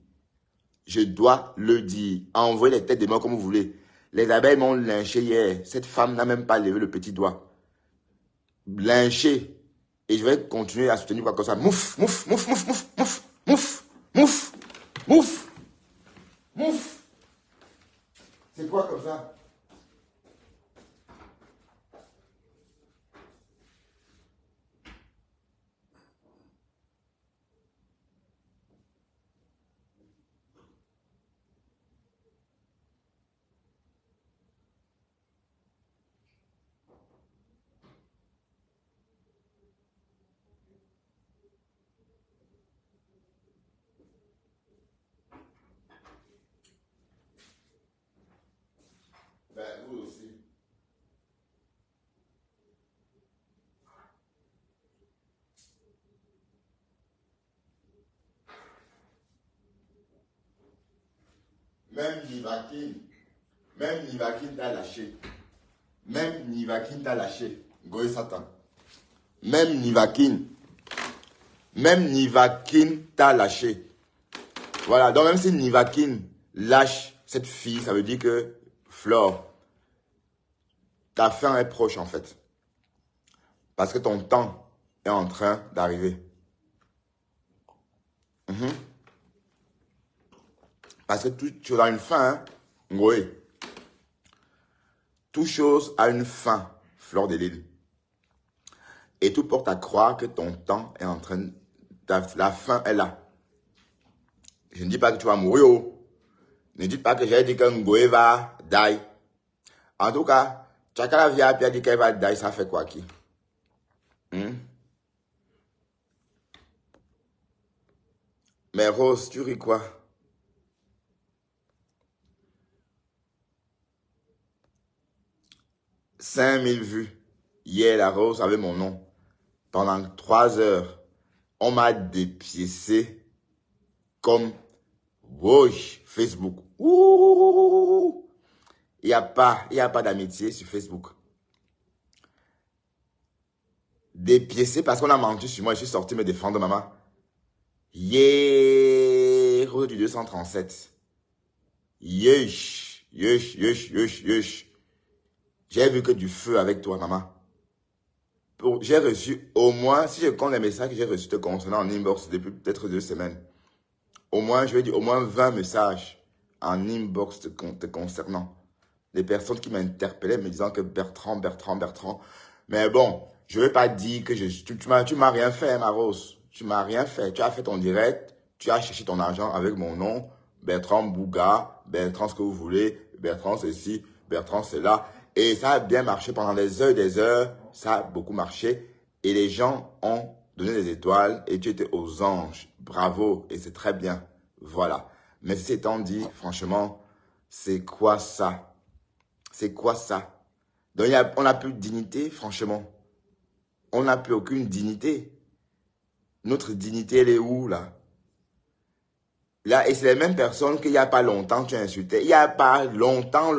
Je dois le dire. Envoyez les têtes de mort comme vous voulez. Les abeilles m'ont lynché hier. Cette femme n'a même pas levé le petit doigt. Lynché. Et je vais continuer à soutenir quoi comme ça. Mouf, mouf, mouf, mouf, mouf, mouf, mouf, mouf, mouf, mouf. C'est quoi comme ça? Ben, vous aussi. Même Nivakin t'a lâché. Même Nivakin t'a lâché. Goé Satan. Même Nivakin t'a lâché. Voilà, donc même si Nivakin lâche cette fille, ça veut dire que Flore, ta fin est proche en fait. Parce que ton temps est en train d'arriver. Parce que tout chose a une fin, hein? Oui. Toute chose a une fin, Fleur de Lille. Et tout porte à croire que ton temps est en train... La fin est là. Je ne dis pas que tu vas mourir. Oh. Ne dites pas que j'ai dit que Ngoé va die. En tout cas, Tchakala via a dit qu'elle va die, ça fait quoi qui? Mais Rose, tu ris quoi? « 5000 vues. Hier, la Rose avait mon nom. Pendant 3 heures, on m'a dépiécé comme Facebook. Ouh! Il n'y a pas d'amitié sur Facebook. Dépiécé parce qu'on a menti sur moi. Je suis sorti me défendre, maman. Yeah! Rose du 237. Yesh. J'ai vu que du feu avec toi, maman. J'ai reçu au moins, si je compte les messages que j'ai reçus te concernant en inbox depuis peut-être 2 semaines, au moins, je vais dire au moins 20 messages en inbox te concernant. des personnes qui m'interpellaient me disant que Bertrand. Mais bon, je ne veux pas dire que tu m'as rien fait, ma Rose. Tu m'as rien fait. Tu as fait ton direct, tu as cherché ton argent avec mon nom, Bertrand Bouga, Bertrand ce que vous voulez, Bertrand ceci, Bertrand cela. Et ça a bien marché pendant des heures, ça a beaucoup marché. Et les gens ont donné des étoiles et tu étais aux anges. Bravo, et c'est très bien. Voilà. Mais ceci étant dit, franchement, c'est quoi ça? C'est quoi ça? Donc, on n'a plus de dignité, franchement. On n'a plus aucune dignité. Notre dignité, elle est où, là? Là, et c'est les mêmes personnes qu'il n'y a pas longtemps, tu as insulté. Il n'y a pas longtemps,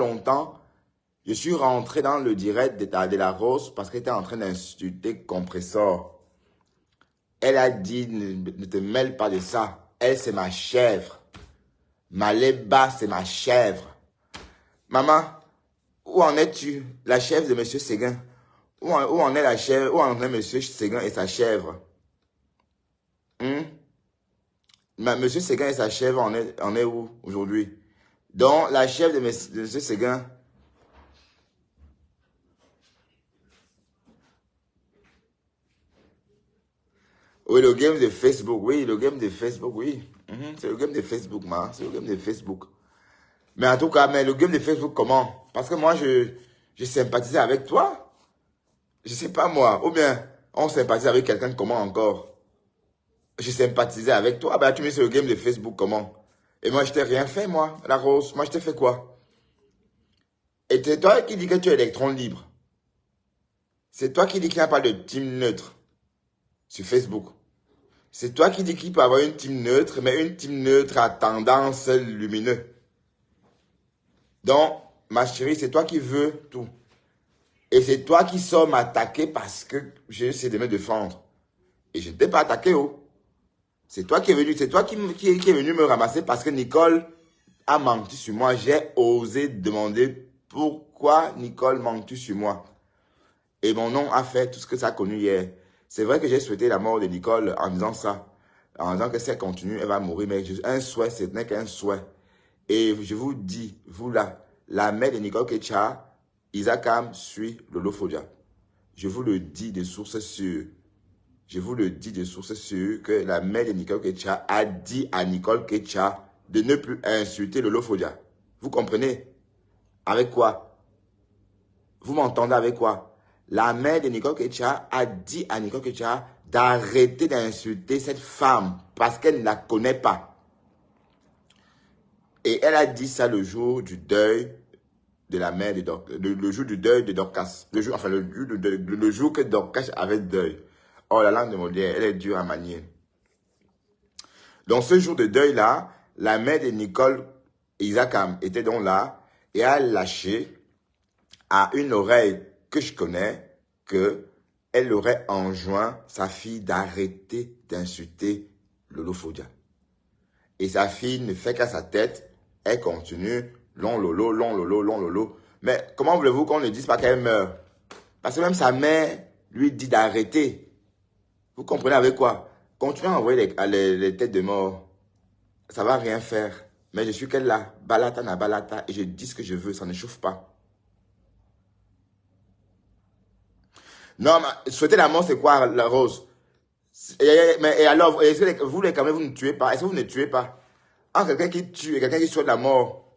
je suis rentré dans le direct de la Rose parce qu'elle était en train d'insulter Compressor. Elle a dit, ne te mêle pas de ça. Elle, c'est ma chèvre. Maléba, c'est ma chèvre. Maman, où en es-tu? La chèvre de Monsieur Séguin. Où en est la chèvre? Où en est Monsieur Séguin et sa chèvre? Monsieur Séguin et sa chèvre, on est où aujourd'hui? Donc, la chèvre de Monsieur Séguin. Oui, le game de Facebook, oui, le game de Facebook, oui. C'est le game de Facebook, c'est le game de Facebook. Mais en tout cas, mais le game de Facebook, comment? Parce que moi, je sympathisais avec toi. Je sais pas moi. Ou bien, on sympathise avec quelqu'un comment encore? Je sympathisais avec toi. Ben, tu mets sur le game de Facebook, comment? Et moi, je t'ai rien fait, moi, la Rose. Moi, je t'ai fait quoi? Et c'est toi qui dis que tu es électron libre. C'est toi qui dis qu'il n'y a pas de team neutre sur Facebook. C'est toi qui dis qu'il peut avoir une team neutre, mais une team neutre à tendance lumineuse. Donc, ma chérie, c'est toi qui veux tout. Et c'est toi qui sors m'attaquer parce que j'ai essayé de me défendre. Et je ne t'ai pas attaqué, oh. C'est toi qui es venu, c'est toi qui est venu me ramasser parce que Nicole a menti sur moi. J'ai osé demander pourquoi Nicole ment-tu sur moi. Et mon nom a fait tout ce que ça a connu hier. C'est vrai que j'ai souhaité la mort de Nicole en disant ça. En disant que si elle continue, elle va mourir. Mais un souhait, ce n'est qu'un souhait. Et je vous dis, vous là, la mère de Nicole Ketcha, Isakam suit Lolo Fodia. Je vous le dis de sources sûres. Je vous le dis de sources sûres que la mère de Nicole Ketcha a dit à Nicole Ketcha de ne plus insulter Lolo Fodia. Vous comprenez? Avec quoi? Vous m'entendez avec quoi? La mère de Nicole Ketcha a dit à Nicole Ketcha d'arrêter d'insulter cette femme parce qu'elle ne la connaît pas. Et elle a dit ça le jour du deuil de la mère de Dorcas, le jour du deuil de Dorcas. Le jour que Dorcas avait deuil. Oh, la langue de mon Dieu, elle est dure à manier. Donc, ce jour de deuil-là, la mère de Nicole Isakam était donc là et a lâché à une oreille que je connais qu'elle aurait enjoint sa fille d'arrêter d'insulter Lolo Fodia. Et sa fille ne fait qu'à sa tête, elle continue, long lolo. Mais comment voulez-vous qu'on ne dise pas qu'elle meurt? Parce que même sa mère lui dit d'arrêter. Vous comprenez avec quoi? Continuez à envoyer les têtes de mort. Ça ne va rien faire. Mais je suis qu'elle là, balata na balata, et je dis ce que je veux, ça ne chauffe pas. Non, mais souhaiter la mort, c'est quoi, la Rose? Et alors, est-ce que vous, les Camerounais, vous ne tuez pas? Est-ce que vous ne tuez pas? Entre quelqu'un qui tue et quelqu'un qui souhaite la mort,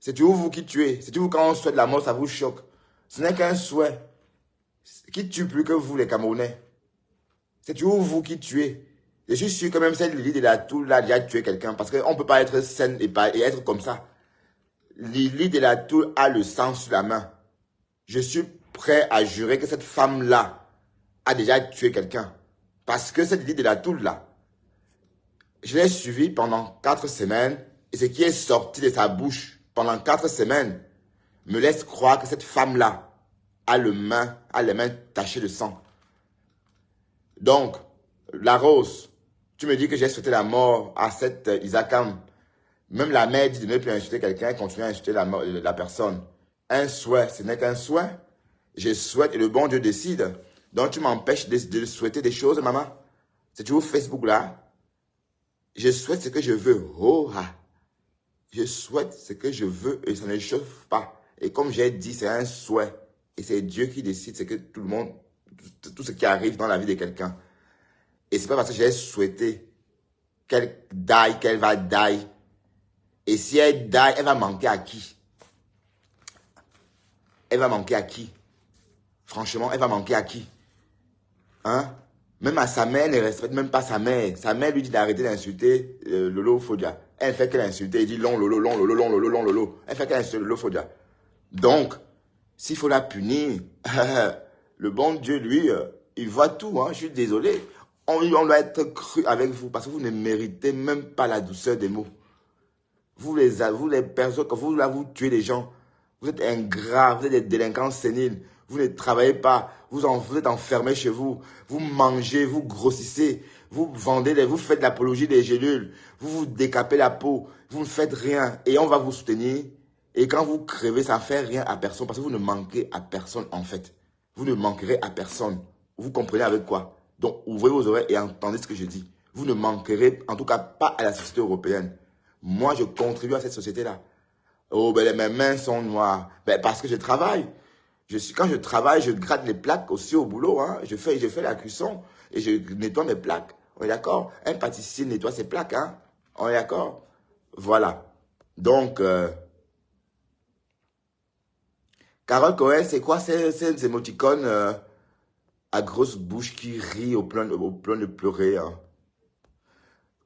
c'est toujours vous qui tuez. C'est toujours quand on souhaite la mort, ça vous choque. Ce n'est qu'un souhait. Qui tue plus que vous, les Camerounais? C'est toujours vous qui tuez. Je suis sûr que même cette Lily de la Tour là a déjà tué quelqu'un. Parce qu'on ne peut pas être saine et être comme ça. Lily de la Tour a le sang sur la main. Je suis prêt à jurer que cette femme-là a déjà tué quelqu'un. Parce que cette Lily de la Tour là, je l'ai suivie pendant 4 semaines. Et ce qui est sorti de sa bouche pendant 4 semaines me laisse croire que cette femme-là a les mains tachées de sang. Donc, la Rose, tu me dis que j'ai souhaité la mort à cette Isakam. Même la mère dit de ne plus insulter quelqu'un et continue à insulter la personne. Un souhait, ce n'est qu'un souhait. Je souhaite et le bon Dieu décide. Donc, tu m'empêches de souhaiter des choses, maman. C'est toujours Facebook là. Je souhaite ce que je veux. Oh, ah. Je souhaite ce que je veux et ça ne chauffe pas. Et comme j'ai dit, c'est un souhait. Et c'est Dieu qui décide, c'est que tout le monde, tout ce qui arrive dans la vie de quelqu'un. Et c'est pas parce que j'ai souhaité qu'elle die, qu'elle va die. Et si elle die, elle va manquer à qui? Elle va manquer à qui? Franchement, elle va manquer à qui? Hein? Même à sa mère, elle ne respecte même pas sa mère. Sa mère lui dit d'arrêter d'insulter Lolo Fodia. Elle fait qu'elle insulte, il dit long Lolo, long Lolo, long Lolo, long Lolo. Elle fait qu'elle insulte Lolo Fodia. Donc, s'il faut la punir, le bon Dieu, lui, il voit tout. Hein, je suis désolé. On doit être cru avec vous parce que vous ne méritez même pas la douceur des mots. Vous les personnes, quand vous tuez les gens, vous êtes ingrats, vous êtes des délinquants séniles, vous ne travaillez pas, vous êtes enfermés chez vous, vous mangez, vous grossissez, vous vendez, vous faites l'apologie des gélules, vous vous décapez la peau, vous ne faites rien et on va vous soutenir. Et quand vous crevez, ça ne fait rien à personne parce que vous ne manquez à personne en fait. Vous ne manquerez à personne. Vous comprenez avec quoi? Donc ouvrez vos oreilles et entendez ce que je dis. Vous ne manquerez en tout cas pas à la société européenne. Moi, je contribue à cette société-là. Oh, ben mes mains sont noires. Ben, parce que je travaille. Quand je travaille, je gratte les plaques aussi au boulot. Hein. Je fais la cuisson et je nettoie mes plaques. On est d'accord? Un pâtissier nettoie ses plaques. Hein. On est d'accord? Voilà. Donc, Carole Cohen, c'est quoi ces émoticônes à grosse bouche qui rit au plein de pleurer? Hein.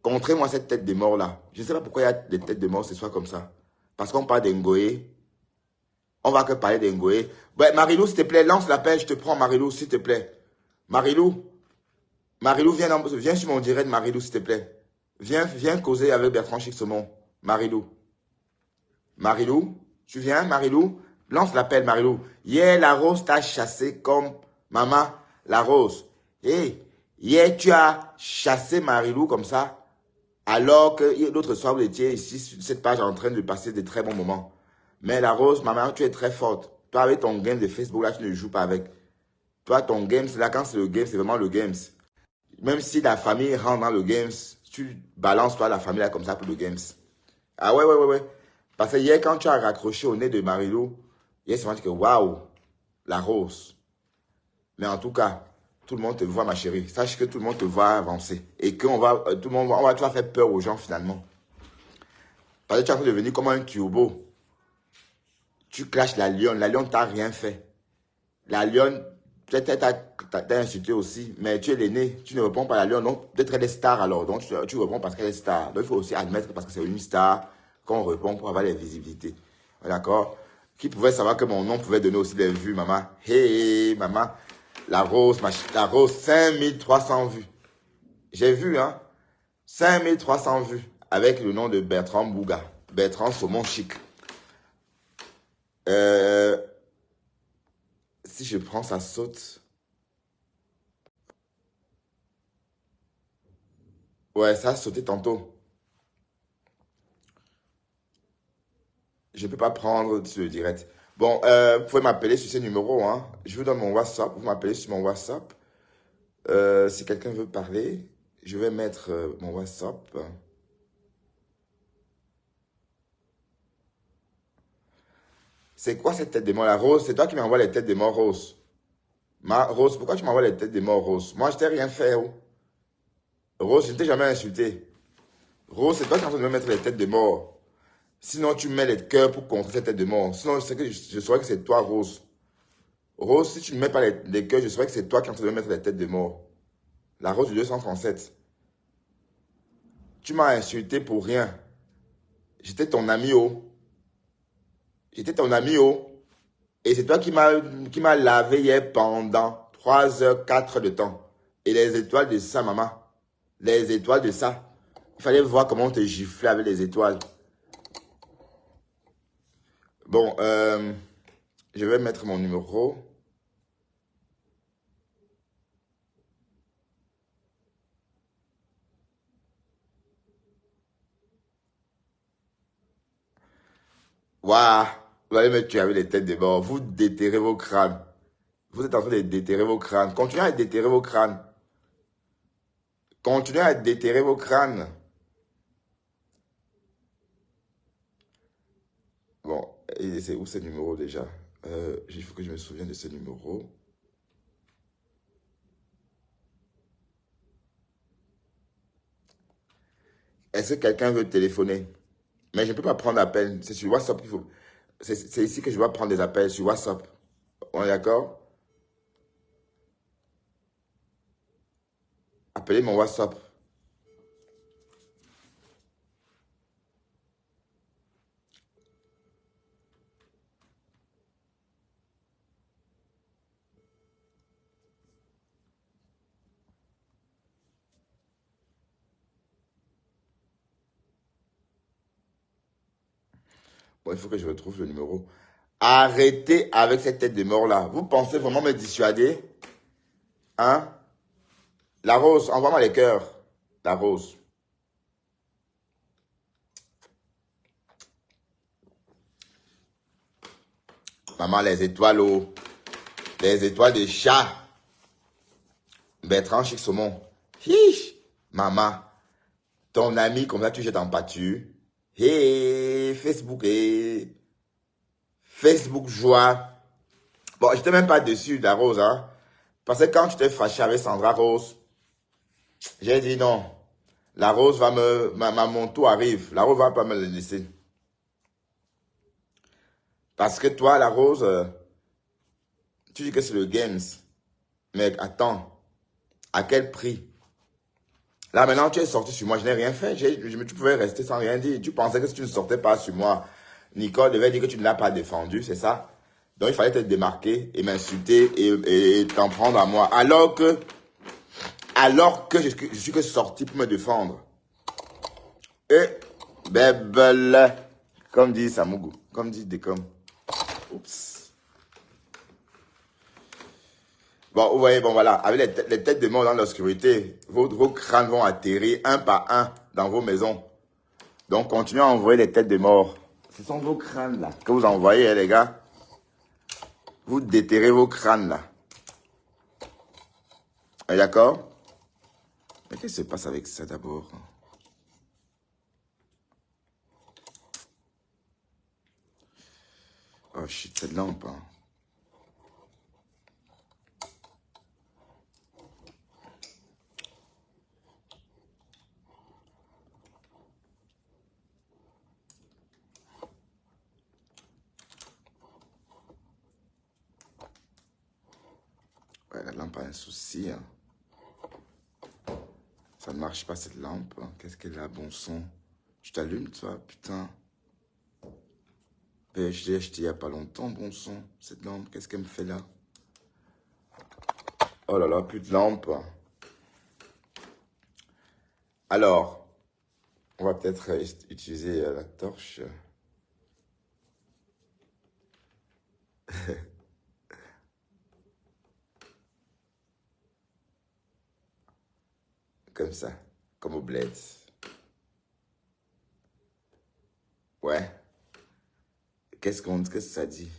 Montrez-moi cette tête de mort là. Je ne sais pas pourquoi il y a des têtes de mort ce soir comme ça. Parce qu'on parle d'Ngoé. On va que parler d'Ngoé. Ouais, Marilou, s'il te plaît, lance l'appel. Je te prends, Marilou, s'il te plaît. Marilou, viens sur mon direct, Marilou, s'il te plaît. Viens causer avec Bertrand Chixomon. Marilou. Marilou, tu viens, Marilou? Lance l'appel, Marilou. Hier, la rose t'a chassé comme maman, la rose. Hey, hier, tu as chassé Marilou comme ça. Alors que l'autre soir, vous étiez ici sur cette page en train de passer de très bons moments. Mais la Rose, maman, tu es très forte. Toi, avec ton game de Facebook, là, tu ne joues pas avec. Toi, ton game, là, quand c'est le game, c'est vraiment le games. Même si la famille rentre dans le games, tu balances, toi, la famille, là, comme ça, pour le games. Ah ouais. Parce que hier, quand tu as raccroché au nez de Marilou, hier, c'est moi qui dis que waouh, la Rose. Mais en tout cas, tout le monde te voit, ma chérie. Sache que tout le monde te voit avancer. Et qu'on va, tu vas faire peur aux gens finalement. Parce que tu es en train de devenir comme un turbo. Tu clashes la lionne. La lionne t'a rien fait. La lionne, peut-être t'as insulté aussi. Mais tu es l'aîné. Tu ne réponds pas à la lionne. Donc, peut-être elle est star alors. Donc, tu réponds parce qu'elle est star. Donc, il faut aussi admettre parce que c'est une star qu'on répond pour avoir les visibilités. D'accord? Qui pouvait savoir que mon nom pouvait donner aussi des vues, maman? Hey, maman. La Rose, 5300 vues. J'ai vu, hein. 5300 vues. Avec le nom de Bertrand Bouga. Bertrand Saumon Chic. Si je prends, ça saute. Ouais, ça a sauté tantôt. Je ne peux pas prendre sur le direct. Bon, vous pouvez m'appeler sur ces numéros, hein. Je vous donne mon WhatsApp. Vous m'appelez sur mon WhatsApp. Si quelqu'un veut parler, je vais mettre mon WhatsApp. C'est quoi cette tête de mort, la Rose? C'est toi qui m'envoies les têtes de mort, Rose. Rose, pourquoi tu m'envoies les têtes de mort, Rose? Moi, je t'ai rien fait, oh. Rose, je ne t'ai jamais insulté. Rose, c'est toi qui es en train de me mettre les têtes de mort. Sinon, tu mets les cœurs pour contrer cette tête de mort. Sinon, je saurais que c'est toi, Rose. Rose, si tu ne mets pas les cœurs, je saurais que c'est toi qui es en train de me mettre les têtes de mort. La Rose du 237. Tu m'as insulté pour rien. J'étais ton ami, oh. J'étais ton ami, oh. Et c'est toi qui m'a lavé hier pendant 3 heures, 4 heures de temps. Et les étoiles de ça, maman. Les étoiles de ça. Il fallait voir comment on te giflait avec les étoiles. Bon, je vais mettre mon numéro. Waouh, vous allez me tuer avec les têtes de mort. Vous déterrez vos crânes. Vous êtes en train de déterrer vos crânes. Continuez à déterrer vos crânes. Continuez à déterrer vos crânes. Bon, Et c'est où ce numéro déjà? Il faut que je me souvienne de ce numéro. Est-ce que quelqu'un veut téléphoner? Mais je ne peux pas prendre appel. C'est sur WhatsApp qu'il faut. C'est ici que je dois prendre des appels, sur WhatsApp. On est d'accord? Appelez mon WhatsApp. Bon, il faut que je retrouve le numéro. Arrêtez avec cette tête de mort-là. Vous pensez vraiment me dissuader? Hein? La Rose, envoie-moi les cœurs. La Rose. Maman, les étoiles, oh. Les étoiles de chat. Bertrand Chic Saumon. Hiche. Maman, ton ami, comme ça, tu jettes en pâture. Hey, Facebook, hey. Facebook joie. Bon, je n'étais même pas dessus, la Rose, hein. Parce que quand tu t'es fâché avec Sandra Rose, j'ai dit non. La Rose va mon tour arrive. La Rose va pas me le laisser. Parce que toi, la Rose, tu dis que c'est le games. Mais attends, à quel prix? Là, maintenant, tu es sorti sur moi, je n'ai rien fait. Tu pouvais rester sans rien dire. Tu pensais que si tu ne sortais pas sur moi, Nicole devait dire que tu ne l'as pas défendu, c'est ça? Donc, il fallait te démarquer et m'insulter et t'en prendre à moi. Alors que je suis que sorti pour me défendre. Et, bébel, comme dit Samougou, comme dit Decom. Oups. Bon, vous voyez, bon voilà, avec les têtes de mort dans l'obscurité, vos crânes vont atterrir un par un dans vos maisons. Donc, continuez à envoyer les têtes de mort. Ce sont vos crânes là que vous envoyez, hein, les gars. Vous déterrez vos crânes là. D'accord? Mais qu'est-ce qui se passe avec ça d'abord? Oh shit, cette lampe. Hein. Ouais, la lampe a un souci. Hein. Ça ne marche pas cette lampe. Hein. Qu'est-ce qu'elle a, bon son? Tu t'allumes, toi, putain. Ben, je l'ai acheté il n'y a pas longtemps, bon son. Cette lampe, qu'est-ce qu'elle me fait là? Oh là là, plus de lampe. Alors, on va peut-être utiliser la torche. Comme ça, comme au bled. Ouais. Qu'est-ce que ça dit?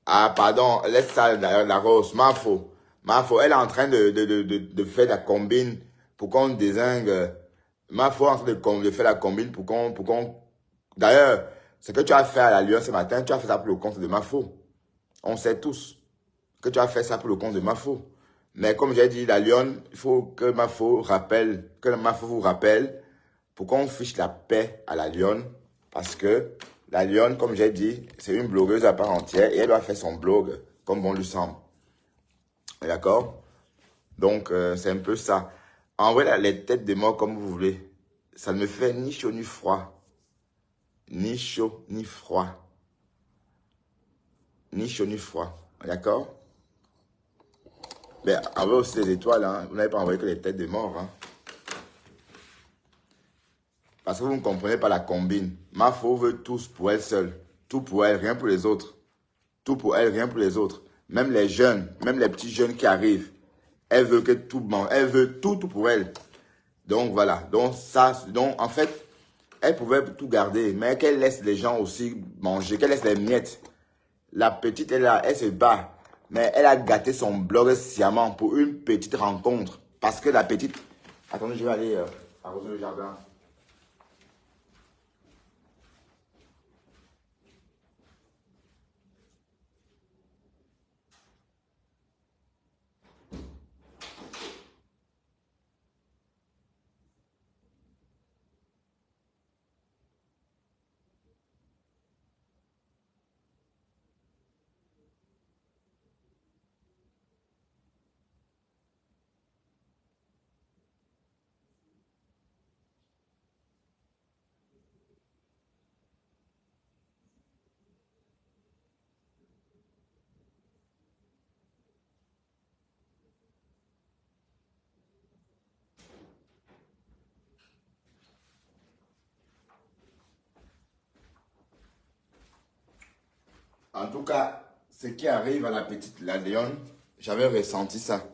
Ah, pardon, laisse ça, la Rose. Mafo, elle est en train de faire la combine pour qu'on désingue. Mafo est en train de faire la combine pour qu'on... D'ailleurs, ce que tu as fait à la Lyon ce matin, tu as fait ça pour le compte de Mafo. On sait tous que tu as fait ça pour le compte de Mafo. Mais comme j'ai dit, la Lyon, il faut que Mafo vous rappelle pour qu'on fiche la paix à la Lyon. Parce que la Lyon, comme j'ai dit, c'est une blogueuse à part entière et elle doit faire son blog comme bon lui semble. D'accord? Donc, c'est un peu ça. Envoyez les têtes de mort comme vous voulez. Ça ne me fait ni chaud ni froid. Ni chaud ni froid. Ni chaud ni froid. D'accord? Mais envoyez aussi les étoiles. Hein. Vous n'avez pas envoyé que les têtes de mort. Hein. Parce que vous ne comprenez pas la combine. Mafo veut tous pour elle seule. Tout pour elle, rien pour les autres. Tout pour elle, rien pour les autres. Même les jeunes, même les petits jeunes qui arrivent. Elle veut que tout mange. Elle veut tout pour elle. Donc voilà. Donc en fait, elle pouvait tout garder. Mais qu'elle laisse les gens aussi manger. Qu'elle laisse les miettes. La petite est là, elle se bat. Mais elle a gâté son blog sciemment pour une petite rencontre. Parce que la petite... Attendez, je vais aller arroser le jardin. En tout cas, ce qui arrive à la petite, la Lionne, j'avais ressenti ça.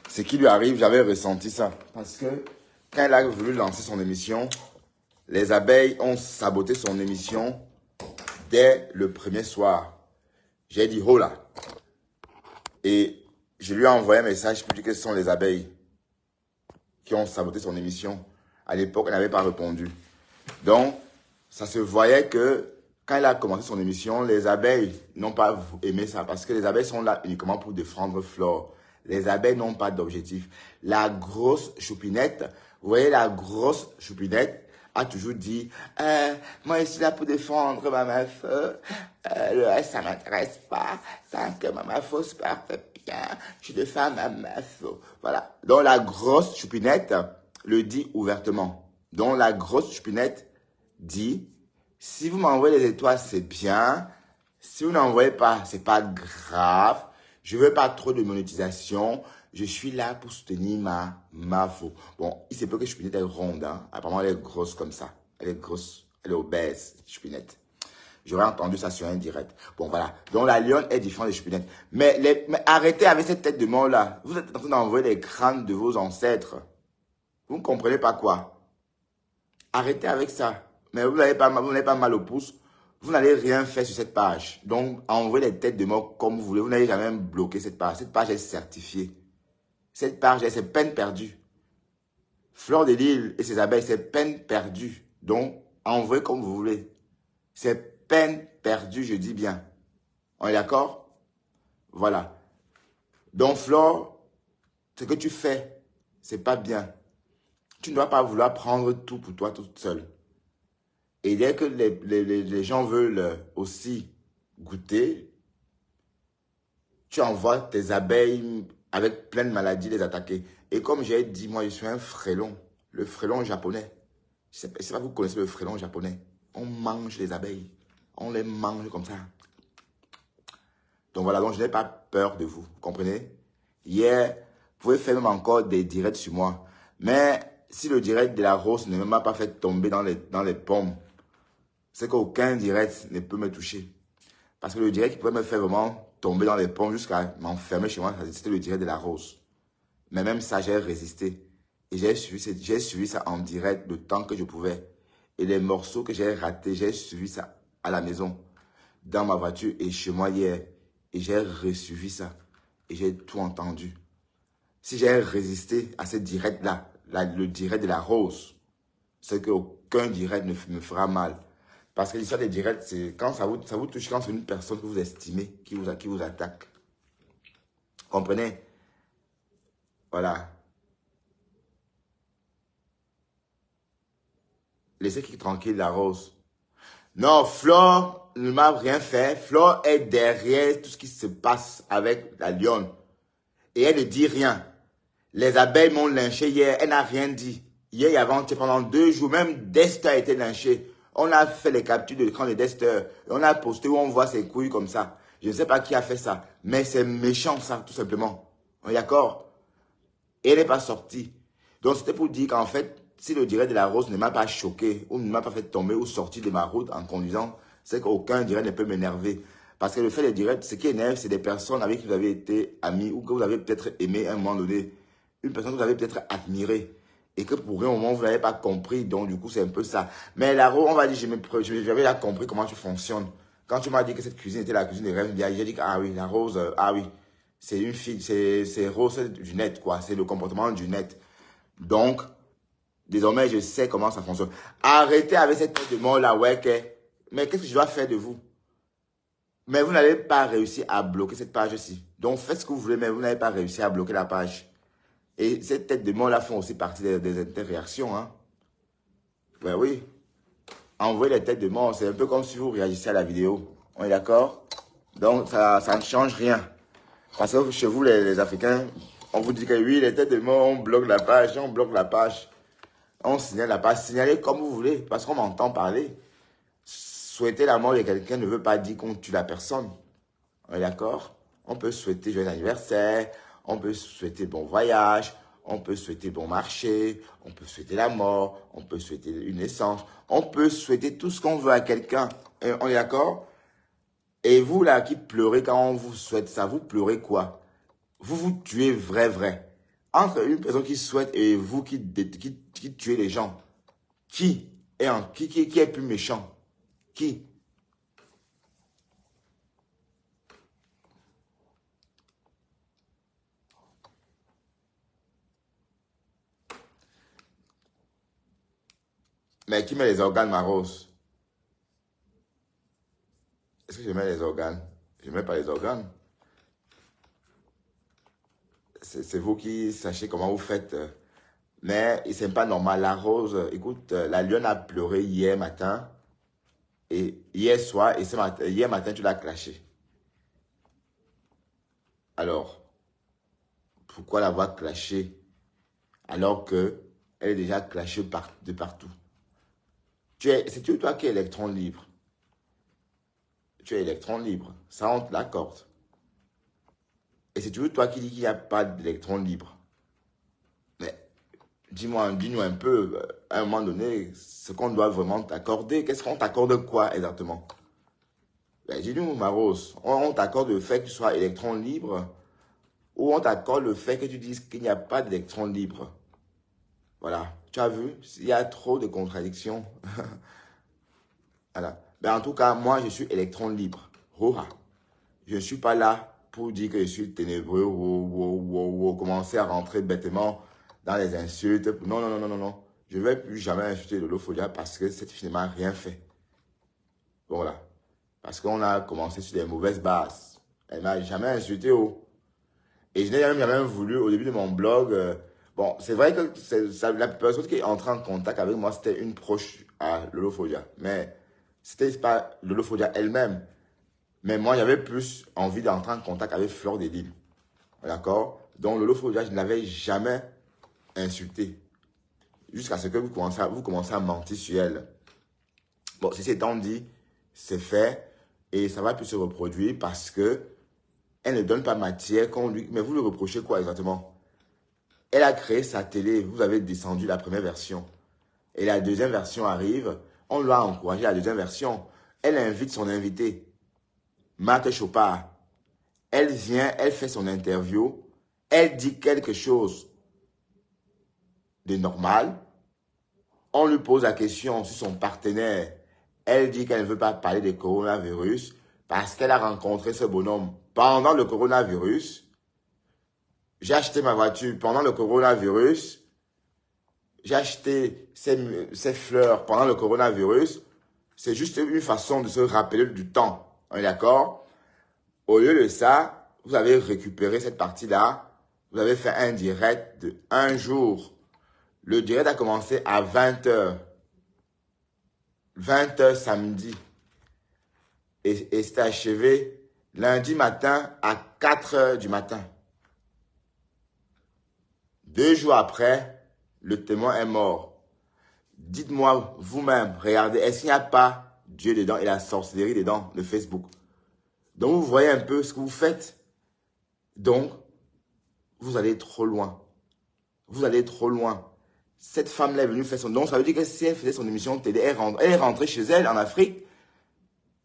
Ce qui lui arrive, j'avais ressenti ça. Parce que quand elle a voulu lancer son émission, les abeilles ont saboté son émission dès le premier soir. J'ai dit, oh là. Et je lui ai envoyé un message pour dire que ce sont les abeilles qui ont saboté son émission. À l'époque, elle n'avait pas répondu. Donc, ça se voyait que quand elle a commencé son émission, les abeilles n'ont pas aimé ça parce que les abeilles sont là uniquement pour défendre Flore. Les abeilles n'ont pas d'objectif. La grosse choupinette, vous voyez, la grosse choupinette a toujours dit moi, je suis là pour défendre ma meuf. Le reste, ça ne m'intéresse pas. Tant que ma meuf se porte bien, je défends ma meuf. Voilà. Donc, la grosse choupinette le dit ouvertement. Donc, la grosse choupinette dit si vous m'envoyez les étoiles, c'est bien. Si vous n'envoyez pas, c'est pas grave. Je veux pas trop de monétisation. Je suis là pour soutenir ma faux. Bon, il se peut que Choupinette est ronde. Hein. Apparemment, elle est grosse comme ça. Elle est grosse. Elle est obèse, Choupinette. J'aurais entendu ça sur un direct. Bon, voilà. Donc, la lionne est différente de Choupinette. Mais arrêtez avec cette tête de mort là. Vous êtes en train d'envoyer les crânes de vos ancêtres. Vous ne comprenez pas quoi. Arrêtez avec ça. Mais vous n'avez pas mal au pouce. Vous n'allez rien faire sur cette page. Donc, envoyez les têtes de mort comme vous voulez. Vous n'allez jamais bloquer cette page. Cette page est certifiée. Cette page, c'est peine perdue. Fleur de Lille et ses abeilles, c'est peine perdue. Donc, envoyez comme vous voulez. C'est peine perdue, je dis bien. On est d'accord? Voilà. Donc, Fleur, ce que tu fais, c'est pas bien. Tu ne dois pas vouloir prendre tout pour toi toute seule. Et dès que les gens veulent aussi goûter, tu envoies tes abeilles avec plein de maladies les attaquer. Et comme j'ai dit, moi, je suis un frélon. Le frélon japonais. Je sais pas, vous connaissez le frélon japonais. On mange les abeilles. On les mange comme ça. Donc voilà, donc je n'ai pas peur de vous. Vous comprenez? Hier, vous pouvez faire même encore des directs sur moi. Mais si le direct de la rose ne m'a pas fait tomber dans les pommes, c'est qu'aucun direct ne peut me toucher. Parce que le direct qui pouvait me faire vraiment tomber dans les pommes jusqu'à m'enfermer chez moi, c'était le direct de la rose. Mais même ça, j'ai résisté. Et j'ai suivi ça en direct le temps que je pouvais. Et les morceaux que j'ai ratés, j'ai suivi ça à la maison, dans ma voiture et chez moi hier. Et j'ai resuivi ça. Et j'ai tout entendu. Si j'ai résisté à ce direct-là, le direct de la rose, c'est qu'aucun direct ne me fera mal. Parce que l'histoire des directs, c'est quand ça vous touche, quand c'est une personne que vous estimez qui vous attaque. Comprenez? Voilà. Laissez qui tranquille la rose. Non, Flore ne m'a rien fait. Flore est derrière tout ce qui se passe avec la lionne. Et elle ne dit rien. Les abeilles m'ont lynché hier. Elle n'a rien dit. Hier et avant, pendant 2 jours, même Dexter a été lynché. On a fait les captures de l'écran de Dexter. On a posté où on voit ses couilles comme ça. Je ne sais pas qui a fait ça. Mais c'est méchant ça, tout simplement. On est d'accord? Et elle n'est pas sortie. Donc c'était pour dire qu'en fait, si le direct de la rose ne m'a pas choqué, ou ne m'a pas fait tomber ou sortir de ma route en conduisant, c'est qu'aucun direct ne peut m'énerver. Parce que le fait des directs, ce qui énerve, c'est des personnes avec qui vous avez été amis ou que vous avez peut-être aimé à un moment donné. Une personne que vous avez peut-être admirée. Et que pour un moment, vous n'avez pas compris. Donc, du coup, c'est un peu ça. Mais la rose, on va dire, j'avais là compris comment tu fonctionnes. Quand tu m'as dit que cette cuisine était la cuisine des rêves, j'ai dit que, ah oui, la Rose, ah oui, c'est une fille, c'est Rose du net, quoi. C'est le comportement du net. Donc, désormais, je sais comment ça fonctionne. Arrêtez avec cette tête de mort là, ouais, mais qu'est-ce que je dois faire de vous? Mais vous n'avez pas réussi à bloquer cette page-ci. Donc, faites ce que vous voulez, mais vous n'avez pas réussi à bloquer la page. Et cette tête de mort là font aussi partie des interréactions, hein. Ben oui. Envoyer les têtes de mort, c'est un peu comme si vous réagissez à la vidéo. On est d'accord? Donc, ça ne change rien. Parce que chez vous, les Africains, on vous dit que oui, les têtes de mort, on bloque la page, on bloque la page. On signale la page. Signalez comme vous voulez, parce qu'on m'entend parler. Souhaiter la mort de quelqu'un ne veut pas dire qu'on tue la personne. On est d'accord? On peut souhaiter joyeux anniversaire, on peut souhaiter bon voyage, on peut souhaiter bon marché, on peut souhaiter la mort, on peut souhaiter une naissance, on peut souhaiter tout ce qu'on veut à quelqu'un. On est d'accord? Et vous là qui pleurez quand on vous souhaite ça, vous pleurez quoi? Vous vous tuez vrai. Entre une personne qui souhaite et vous qui tuez les gens, qui est plus méchant? Qui? Mais qui met les organes, ma Rose? Est-ce que je mets les organes? Je ne mets pas les organes. C'est vous qui sachez comment vous faites. Mais ce n'est pas normal. La Rose, écoute, la lionne a pleuré hier matin. Et hier soir, et hier matin, tu l'as clashé. Alors, pourquoi l'avoir clashé alors qu'elle est déjà clashée de partout? C'est toi qui es électron libre. Tu es électron libre. Ça, on te l'accorde. Et c'est toujours toi qui dis qu'il n'y a pas d'électron libre. Mais dis-nous un peu, à un moment donné, ce qu'on doit vraiment t'accorder. Qu'est-ce qu'on t'accorde quoi exactement? Ben, dis-nous, ma Rose, on t'accorde le fait que tu sois électron libre ou on t'accorde le fait que tu dises qu'il n'y a pas d'électron libre. Voilà. Tu as vu? Il y a trop de contradictions. Voilà. Ben, en tout cas, moi, je suis électron libre. Hoha. Je ne suis pas là pour dire que je suis ténébreux ou commencer à rentrer bêtement dans les insultes. Non. Je ne vais plus jamais insulter Lolo Fodia parce que cette fille n'a rien fait. Bon, voilà. Parce qu'on a commencé sur des mauvaises bases. Elle ne m'a jamais insulté. Et je n'ai jamais voulu, au début de mon blog... bon, c'est vrai que la personne qui est entrée en contact avec moi, c'était une proche à Lolo Fodia. Mais c'était pas Lolo Fodia elle-même. Mais moi, j'avais plus envie d'entrer en contact avec Fleur des Lilles. D'accord? Donc, Lolo Fodia, je ne l'avais jamais insulté. Jusqu'à ce que vous commencez à mentir sur elle. Bon, si c'est étant dit, c'est fait. Et ça va plus se reproduire parce que elle ne donne pas matière qu'on lui... Mais vous lui reprochez quoi exactement? Elle a créé sa télé. Vous avez descendu la première version. Et la deuxième version arrive. On lui a encouragé la deuxième version. Elle invite son invité. Marthe Chopard, elle vient, elle fait son interview, elle dit quelque chose de normal, on lui pose la question sur son partenaire, elle dit qu'elle ne veut pas parler de coronavirus parce qu'elle a rencontré ce bonhomme pendant le coronavirus. J'ai acheté ma voiture pendant le coronavirus, j'ai acheté ces fleurs pendant le coronavirus, c'est juste une façon de se rappeler du temps. On est d'accord? Au lieu de ça, vous avez récupéré cette partie-là. Vous avez fait un direct de 1 jour. Le direct a commencé à 20h. 20h samedi. Et c'était achevé lundi matin à 4h du matin. 2 jours après, le témoin est mort. Dites-moi vous-même, regardez, est-ce qu'il n'y a pas Dieu dedans et la sorcellerie dedans, le Facebook? Donc, vous voyez un peu ce que vous faites. Donc, vous allez trop loin. Vous allez trop loin. Cette femme-là est venue faire son... Donc, ça veut dire que si elle faisait son émission de télé, elle est rentrée chez elle en Afrique.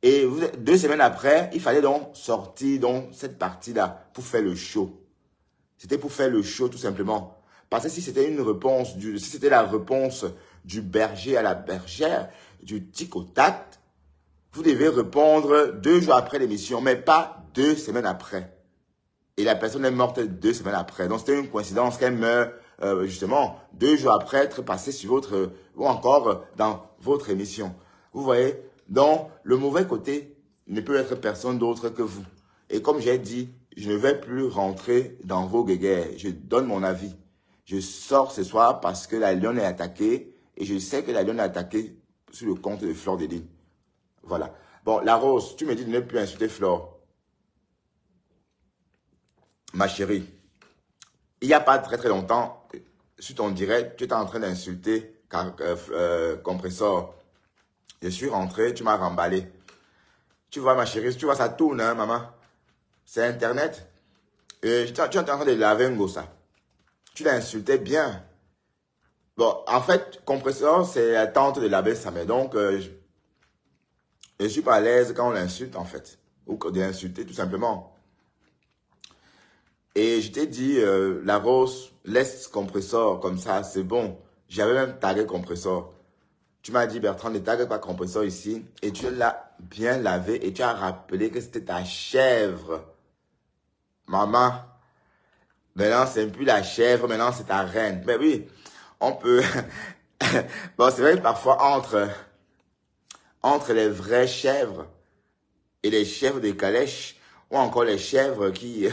Et 2 semaines après, il fallait donc sortir donc, cette partie-là pour faire le show. C'était pour faire le show tout simplement. Parce que si c'était une réponse, si c'était la réponse du berger à la bergère, du tic au tac, vous devez répondre 2 jours après l'émission, mais pas 2 semaines après. Et la personne est morte 2 semaines après. Donc, c'était une coïncidence qu'elle meurt, justement, 2 jours après être passée sur votre, ou encore dans votre émission. Vous voyez? Donc, le mauvais côté ne peut être personne d'autre que vous. Et comme j'ai dit, je ne vais plus rentrer dans vos guéguerres. Je donne mon avis. Je sors ce soir parce que la lionne est attaquée. Et je sais que la lionne est attaquée sur le compte de Flore Deline. Voilà. Bon, la Rose, tu me dis de ne plus insulter Flore. Ma chérie, il n'y a pas très longtemps, sur ton direct, tu étais en train d'insulter Compressor. Je suis rentré, tu m'as remballé. Tu vois, ma chérie, tu vois, ça tourne, hein, maman. C'est Internet. Et tu es en train de laver un gosse. Tu l'as insulté bien. Bon, en fait, Compressor, c'est la tante de l'abbé Samet. Donc, je ne suis pas à l'aise quand on l'insulte, en fait. Ou de l'insulter, tout simplement. Et je t'ai dit, la Rose, laisse Compressor comme ça, c'est bon. J'avais même tagué Compressor. Tu m'as dit, Bertrand, ne tague pas Compressor ici. Et tu l'as bien lavé et tu as rappelé que c'était ta chèvre. Maman, maintenant, c'est plus la chèvre, maintenant, c'est ta reine. Mais oui, on peut... Bon, c'est vrai que parfois, entre les vraies chèvres et les chèvres de calèche, ou encore les chèvres qui...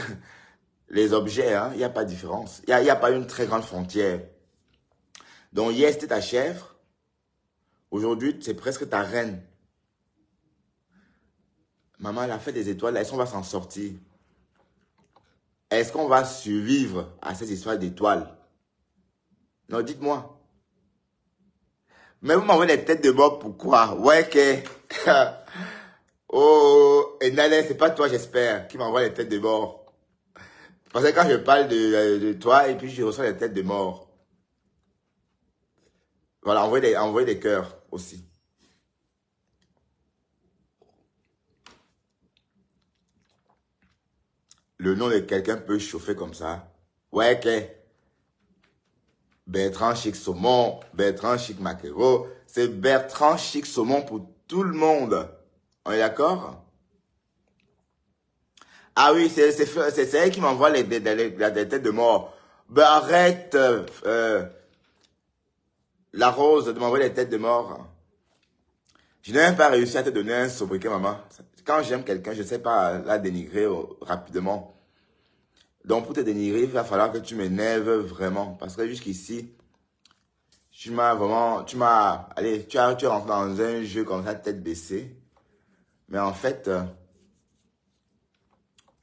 les objets, hein, il n'y a pas de différence. Il n'y a pas une très grande frontière. Donc, hier, c'était ta chèvre. Aujourd'hui, c'est presque ta reine. Maman, la fête des étoiles, est-ce qu'on va s'en sortir? Est-ce qu'on va survivre à cette histoire d'étoiles? Non, dites-moi. Mais vous m'envoyez des têtes de mort, pourquoi? Ouais, que... Oh, et Nalé, c'est pas toi, j'espère, qui m'envoie les têtes de mort. Parce que quand je parle de toi, et puis je reçois les têtes de mort. Voilà, envoyez des cœurs aussi. Le nom de quelqu'un peut chauffer comme ça. Ouais, que Bertrand Chic Saumon, Bertrand Chic Maquero, c'est Bertrand Chic Saumon pour tout le monde. On est d'accord? Ah oui, c'est elle qui m'envoie les têtes de mort. Ben arrête, la Rose, de m'envoyer les têtes de mort. Je n'ai même pas réussi à te donner un sobriquet, maman. Quand j'aime quelqu'un, je ne sais pas la dénigrer rapidement. Donc, pour te dénigrer, il va falloir que tu m'énerves vraiment. Parce que jusqu'ici, allez, tu es rentré dans un jeu comme ça, tête baissée. Mais en fait,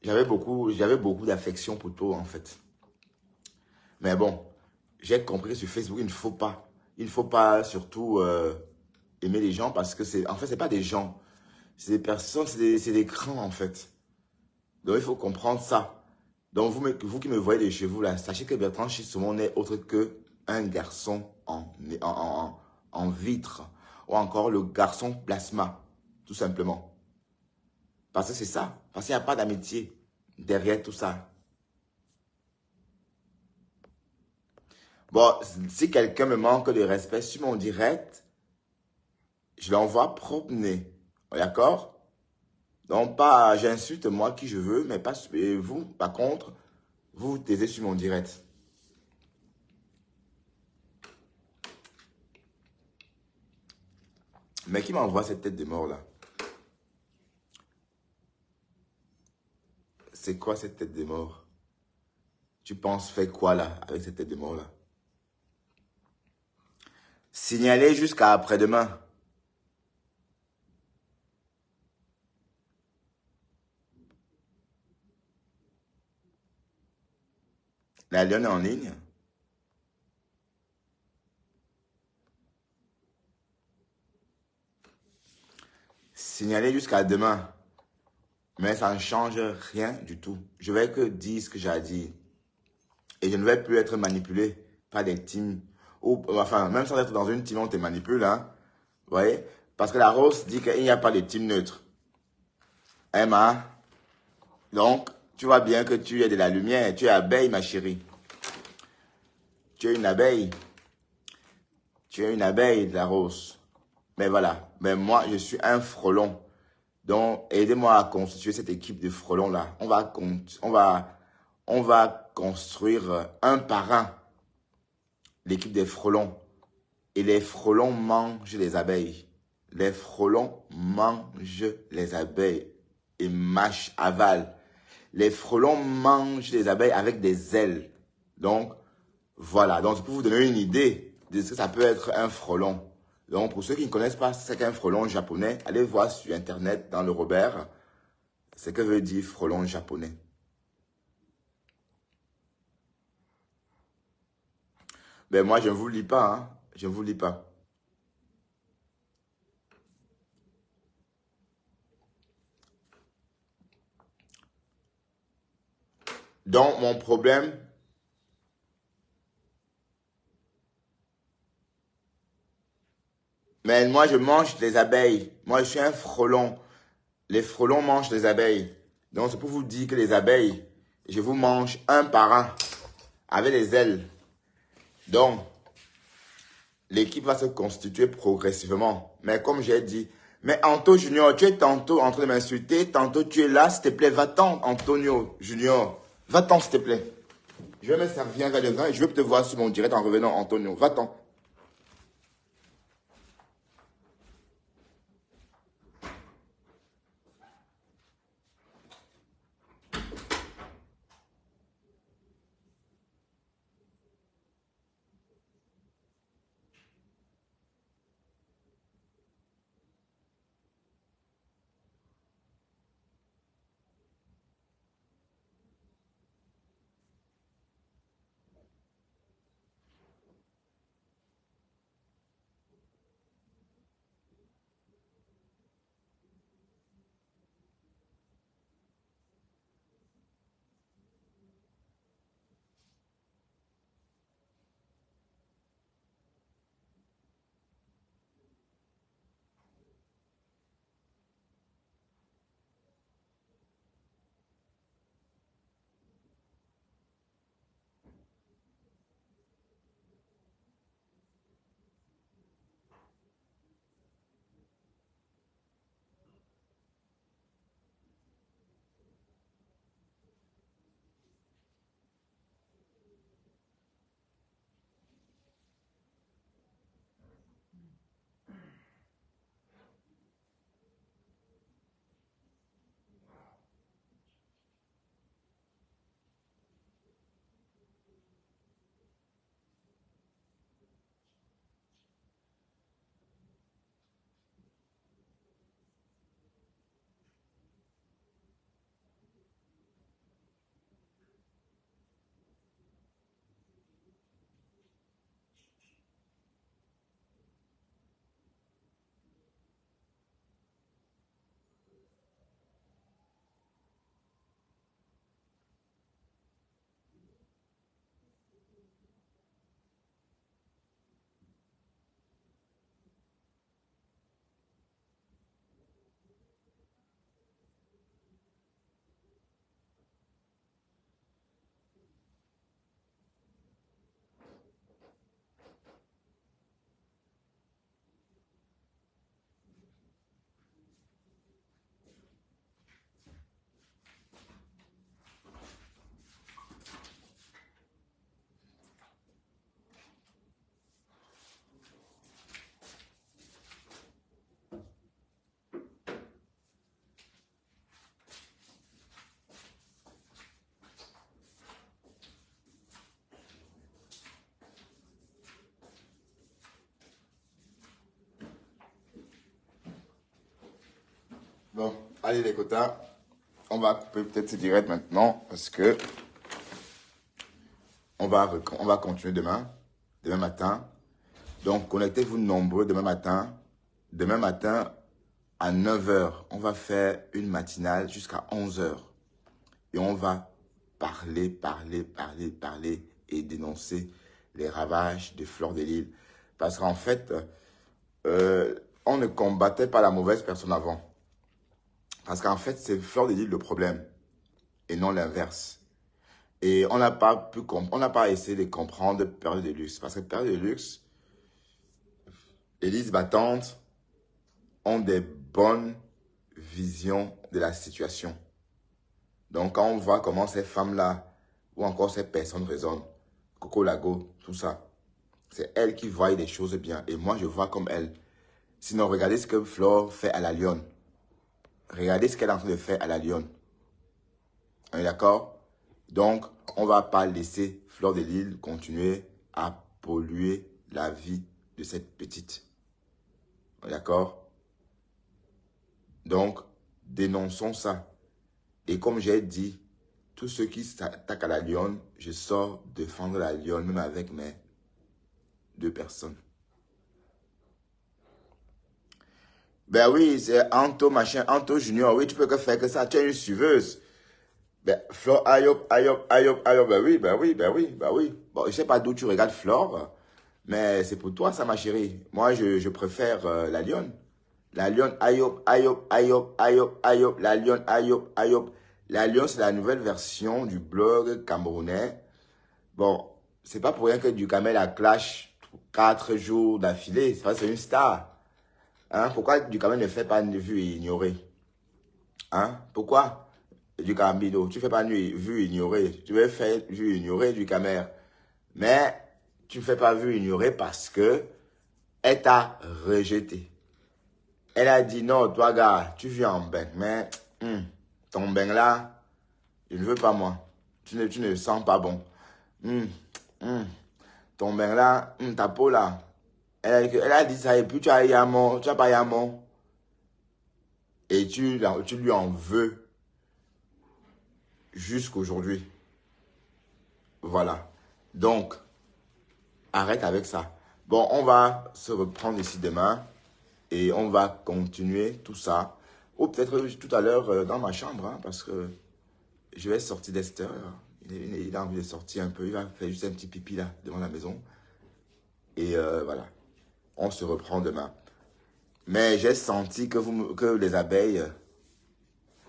j'avais beaucoup d'affection pour toi, en fait. Mais bon, j'ai compris que sur Facebook, il ne faut pas surtout aimer les gens parce que en fait, c'est pas des gens. C'est des personnes, c'est des crans, en fait. Donc, il faut comprendre ça. Donc, vous qui me voyez de chez vous, là, sachez que Bertrand Chic-Saumon n'est autre qu'un garçon en vitre. Ou encore le garçon plasma, tout simplement. Parce que c'est ça. Parce qu'il n'y a pas d'amitié derrière tout ça. Bon, si quelqu'un me manque de respect sur mon direct, je l'envoie propre-nez. D'accord? Donc, pas, j'insulte moi qui je veux, mais pas vous, par contre, vous taisez sur mon direct. Mais qui m'envoie cette tête de mort là? C'est quoi cette tête de mort? Tu penses faire quoi là, avec cette tête de mort là? Signaler jusqu'à après-demain. La lionne est en ligne. Signaler jusqu'à demain. Mais ça ne change rien du tout. Je vais que dire ce que j'ai à dire. Et je ne vais plus être manipulé par des teams. Ou, enfin, même sans être dans une team, on te manipule. Hein. Vous voyez? Parce que la Rose dit qu'il n'y a pas de team neutre. Emma. Donc, tu vois bien que tu es de la lumière. Tu es abeille, ma chérie. Tu es une abeille. Tu es une abeille de la Rose. Mais voilà. Mais moi, je suis un frelon. Donc, aidez-moi à constituer cette équipe de frelons-là. On va construire un par un l'équipe des frelons. Et les frelons mangent les abeilles. Les frelons mangent les abeilles et mâchent, avalent. Les frelons mangent les abeilles avec des ailes. Donc, voilà. Donc, pour vous donner une idée de ce que ça peut être un frelon. Donc, pour ceux qui ne connaissent pas ce qu'est un frelon japonais, allez voir sur Internet, dans le Robert, ce que veut dire frelon japonais. Ben, moi, je ne vous lis pas, hein. Je ne vous lis pas. Donc, mon problème, mais moi, je mange les abeilles. Moi, je suis un frelon. Les frelons mangent les abeilles. Donc, c'est pour vous dire que les abeilles, je vous mange un par un, avec les ailes. Donc, l'équipe va se constituer progressivement. Mais comme j'ai dit, mais Anto Junior, tu es tantôt en train de m'insulter, tantôt tu es là, s'il te plaît, va-t'en, Antonio Junior. Va-t'en, s'il te plaît. Je vais me servir un verre de vin et je vais te voir sur mon direct en revenant, Antonio. Va-t'en. Bon, allez les quotas, on va couper peut-être ce direct maintenant parce que on va continuer demain matin. Donc, connectez-vous nombreux demain matin. Demain matin, à 9 h, on va faire une matinale jusqu'à 11 h. Et on va parler et dénoncer les ravages de Fleur de Lys. Parce qu'en fait, on ne combattait pas la mauvaise personne avant. Parce qu'en fait, c'est Fleur de Lys le problème et non l'inverse. Et on n'a pas essayé de comprendre Perle de Luxe. Parce que Perle de Luxe, les listes battantes ont des bonnes vision de la situation. Donc, quand on voit comment ces femmes-là, ou encore ces personnes raisonnent, Coco Lago, tout ça, c'est elles qui voient des choses bien. Et moi, je vois comme elles. Sinon, regardez ce que Flore fait à la Lyon. Regardez ce qu'elle est en train de faire à la Lyon. On est d'accord? Donc, on ne va pas laisser Fleur de Lys continuer à polluer la vie de cette petite. On est d'accord? Donc, dénonçons ça. Et comme j'ai dit, tous ceux qui s'attaquent à la Lyon, je sors défendre la Lyon, même avec mes 2 personnes. Ben oui, c'est Anto, machin, Anto Junior. Oui, tu peux que faire que ça. Tu es une suiveuse. Ben, Flore, Ayop, ben oui, ben oui, ben oui, ben oui. Bon, je sais pas d'où tu regardes Flore, mais c'est pour toi ça, ma chérie. Moi, je préfère la Lyon. La Lyon, Ayop, la Lyon, Ayop. La Lyon, c'est la nouvelle version du blog camerounais. Bon, c'est pas pour rien que Ducamel a clash 4 jours d'affilée. C'est une star. Hein? Pourquoi Ducamel ne fait pas une vue et ignorée? Hein? Pourquoi? Du Cambido, tu fais pas vue ignorée. Tu veux faire vue ignorée du Camer. Mais tu fais pas vue ignorée parce que elle t'a rejeté. Elle a dit non, toi gars, tu viens en bain. Mais ton bain là, je ne veux pas moi. Tu ne sens pas bon. Ton bain là, ta peau là. Elle a dit ça et puis tu as Yamon, tu n'as pas Yamon. Et tu lui en veux. Jusqu'aujourd'hui. Voilà. Donc, arrête avec ça. Bon, on va se reprendre ici demain et on va continuer tout ça. Ou peut-être tout à l'heure dans ma chambre, hein, parce que je vais sortir d'Esther. Il a envie de sortir un peu. Il va faire juste un petit pipi là, devant la maison. Et voilà. On se reprend demain. Mais j'ai senti que les abeilles...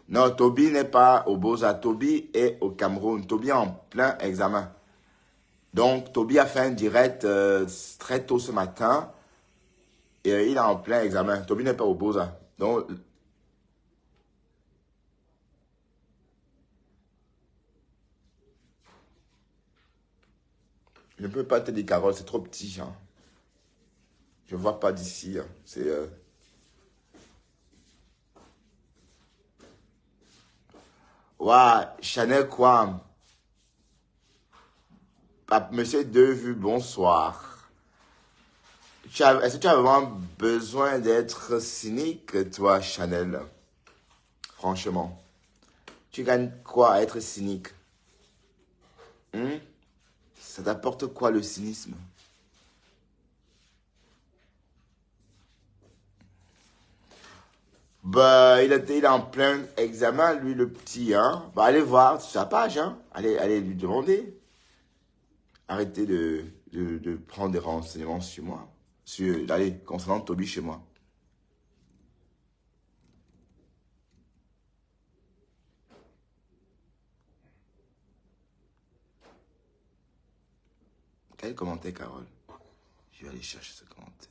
Non, Toby n'est pas au Beaux-Arts. Toby est au Cameroun. Toby est en plein examen. Donc, Toby a fait un direct très tôt ce matin. Et il est en plein examen. Toby n'est pas au Beaux-Arts. Donc, je ne peux pas te dire, Carole, c'est trop petit. Hein. Je ne vois pas d'ici. Hein. C'est... Waouh, Chanel Kwam. Monsieur Devu, bonsoir. Est-ce que tu as vraiment besoin d'être cynique, toi, Chanel? Franchement. Tu gagnes quoi à être cynique? Ça t'apporte quoi le cynisme? Bah, il est en plein examen, lui, le petit, hein. Bah, allez voir sur sa page, hein. Allez lui demander. Arrêtez de prendre des renseignements sur moi. Allez, concernant Toby chez moi. Quel commentaire, Carole? Je vais aller chercher ce commentaire.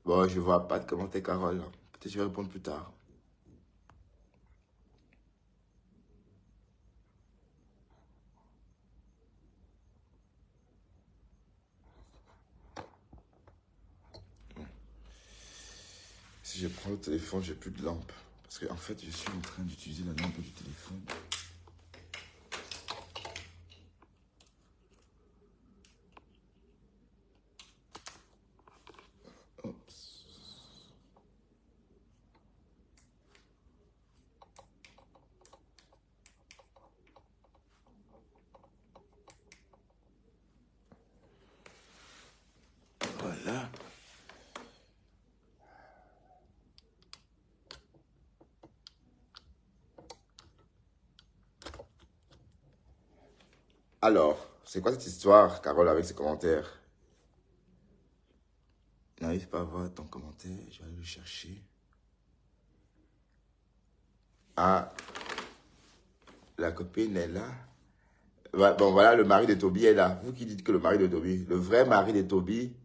Bon, je vois pas de commentaire, Carole. Peut-être que je vais répondre plus tard. Si je prends le téléphone, j'ai plus de lampe. Parce qu'en fait, je suis en train d'utiliser la lampe du téléphone. Voilà. Alors, c'est quoi cette histoire, Carole, avec ces commentaires? Je n'arrive pas à voir ton commentaire. Je vais aller le chercher. Ah, la copine est là. Bon, voilà, le mari de Toby est là. Vous qui dites que le mari de Toby, le vrai mari de Toby,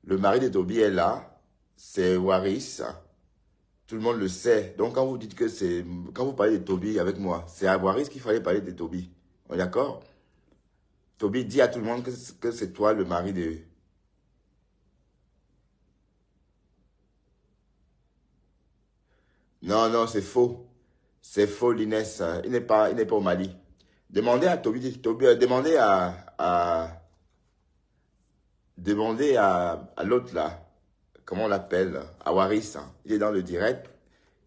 le mari de Toby est là. C'est Waris. Tout le monde le sait. Donc, quand vous dites que c'est... Quand vous parlez de Toby avec moi, c'est à Waris qu'il fallait parler de Toby. On est d'accord? Toby dit à tout le monde que c'est toi le mari de... Non, non, c'est faux. C'est faux, l'Inès. Il n'est pas au Mali. Demandez à Toby, demandez à l'autre là, comment on l'appelle, à Waris. Il est dans le direct.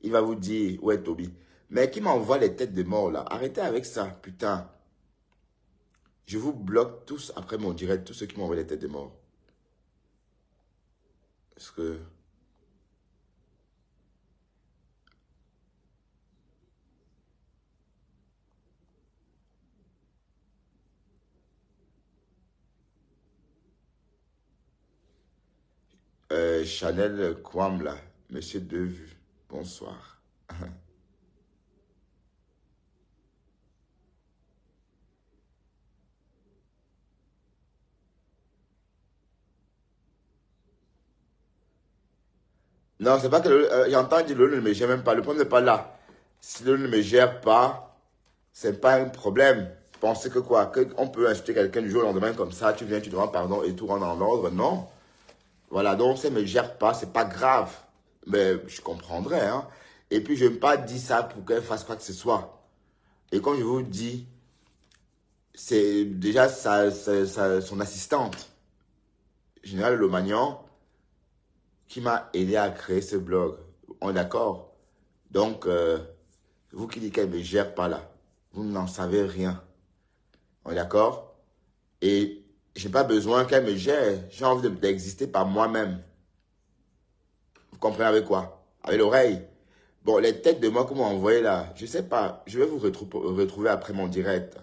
Il va vous dire où est Toby. Mais qui m'envoie les têtes de mort là? Arrêtez avec ça, putain. Je vous bloque tous après mon direct, tous ceux qui m'envoient les têtes de mort. Parce que... Chanel Kwam là, Monsieur Devu, bonsoir. Non, c'est pas que j'entends dire le ne me gère même pas. Le problème n'est pas là. Si le ne me gère pas, c'est pas un problème. Pensez que quoi? Qu'on peut insulter quelqu'un du jour au lendemain comme ça, tu viens, tu demandes pardon et tout rentre en ordre. Non. Voilà, donc ça ne me gère pas, c'est pas grave. Mais je comprendrais, hein. Et puis je n'ai pas dit ça pour qu'elle fasse quoi que ce soit. Et comme je vous dis, c'est déjà son assistante, Général Lomagnan, qui m'a aidé à créer ce blog. On est d'accord? Donc, vous qui dites qu'elle ne me gère pas là, vous n'en savez rien. On est d'accord? Et je n'ai pas besoin qu'elle me gère. J'ai envie d'exister par moi-même. Vous comprenez avec quoi? Avec l'oreille. Bon, les têtes de moi que vous m'envoyez là, je ne sais pas. Je vais vous retrouver après mon direct.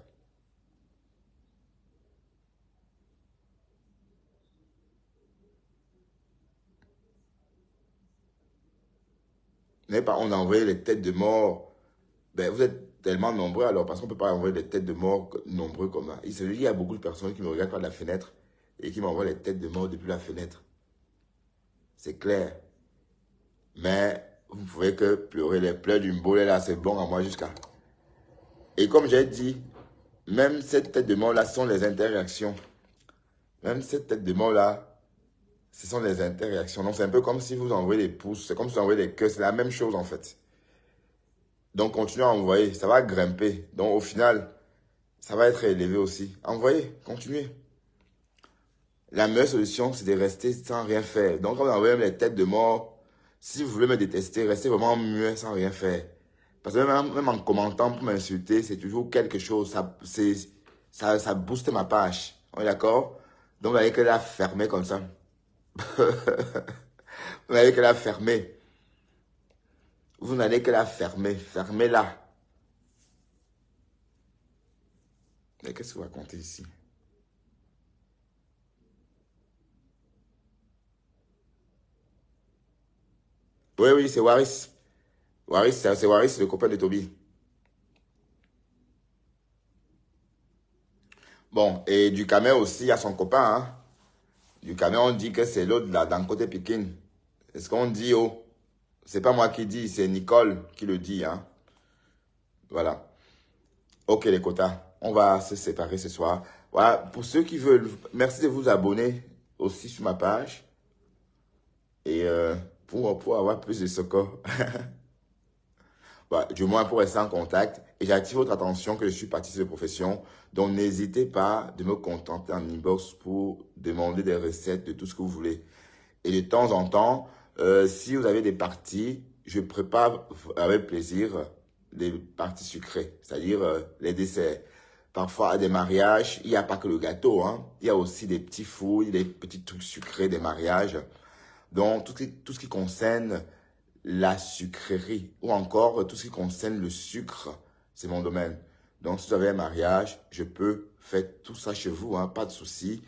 Mais pas, on a envoyé les têtes de mort. Ben, vous êtes tellement nombreux alors, parce qu'on ne peut pas envoyer des têtes de mort nombreux comme ça. Il y a beaucoup de personnes qui me regardent par la fenêtre et qui m'envoient les têtes de mort depuis la fenêtre. C'est clair. Mais vous pouvez que pleurer les pleurs d'une boule là, c'est bon à moi jusqu'à. Et comme j'ai dit, même cette tête de mort là, ce sont les interréactions. Même cette tête de mort là, ce sont les interréactions. Donc c'est un peu comme si vous envoyez des pouces, c'est comme si vous envoyez des cœurs, c'est la même chose en fait. Donc continuez à envoyer, ça va grimper. Donc au final, ça va être élevé aussi. Envoyez, continuez. La meilleure solution, c'est de rester sans rien faire. Donc quand vous envoyez les têtes de mort, si vous voulez me détester, restez vraiment muet sans rien faire. Parce que même en commentant pour m'insulter, c'est toujours quelque chose. Ça booste ma page. On est d'accord? Donc vous n'allez que la fermer comme ça. Vous n'allez que la fermer. Vous n'allez que la fermer. Fermez-la. Mais qu'est-ce que vous racontez ici? Oui, oui, c'est Waris. Waris, c'est Waris, le copain de Toby. Bon, et du Camer aussi, il y a son copain. Hein. Du Camer, on dit que c'est l'autre là, dans le côté Pékin. C'est ce qu'on dit, oh. C'est pas moi qui dis, c'est Nicole qui le dit. Hein. Voilà. Ok, les quotas. On va se séparer ce soir. Voilà, pour ceux qui veulent, merci de vous abonner aussi sur ma page. Et pour avoir plus de secours. Bah, du moins pour rester en contact. Et j'attire votre attention que je suis pâtissier de profession. Donc, n'hésitez pas de me contacter en inbox pour demander des recettes de tout ce que vous voulez. Et de temps en temps, si vous avez des parties, je prépare avec plaisir des parties sucrées, c'est-à-dire les desserts. Parfois, à des mariages, il n'y a pas que le gâteau. Hein. Il y a aussi des petits fouilles, des petits trucs sucrés des mariages. Donc, tout ce qui concerne la sucrerie ou encore tout ce qui concerne le sucre, c'est mon domaine. Donc, si vous avez un mariage, je peux faire tout ça chez vous, hein, pas de souci.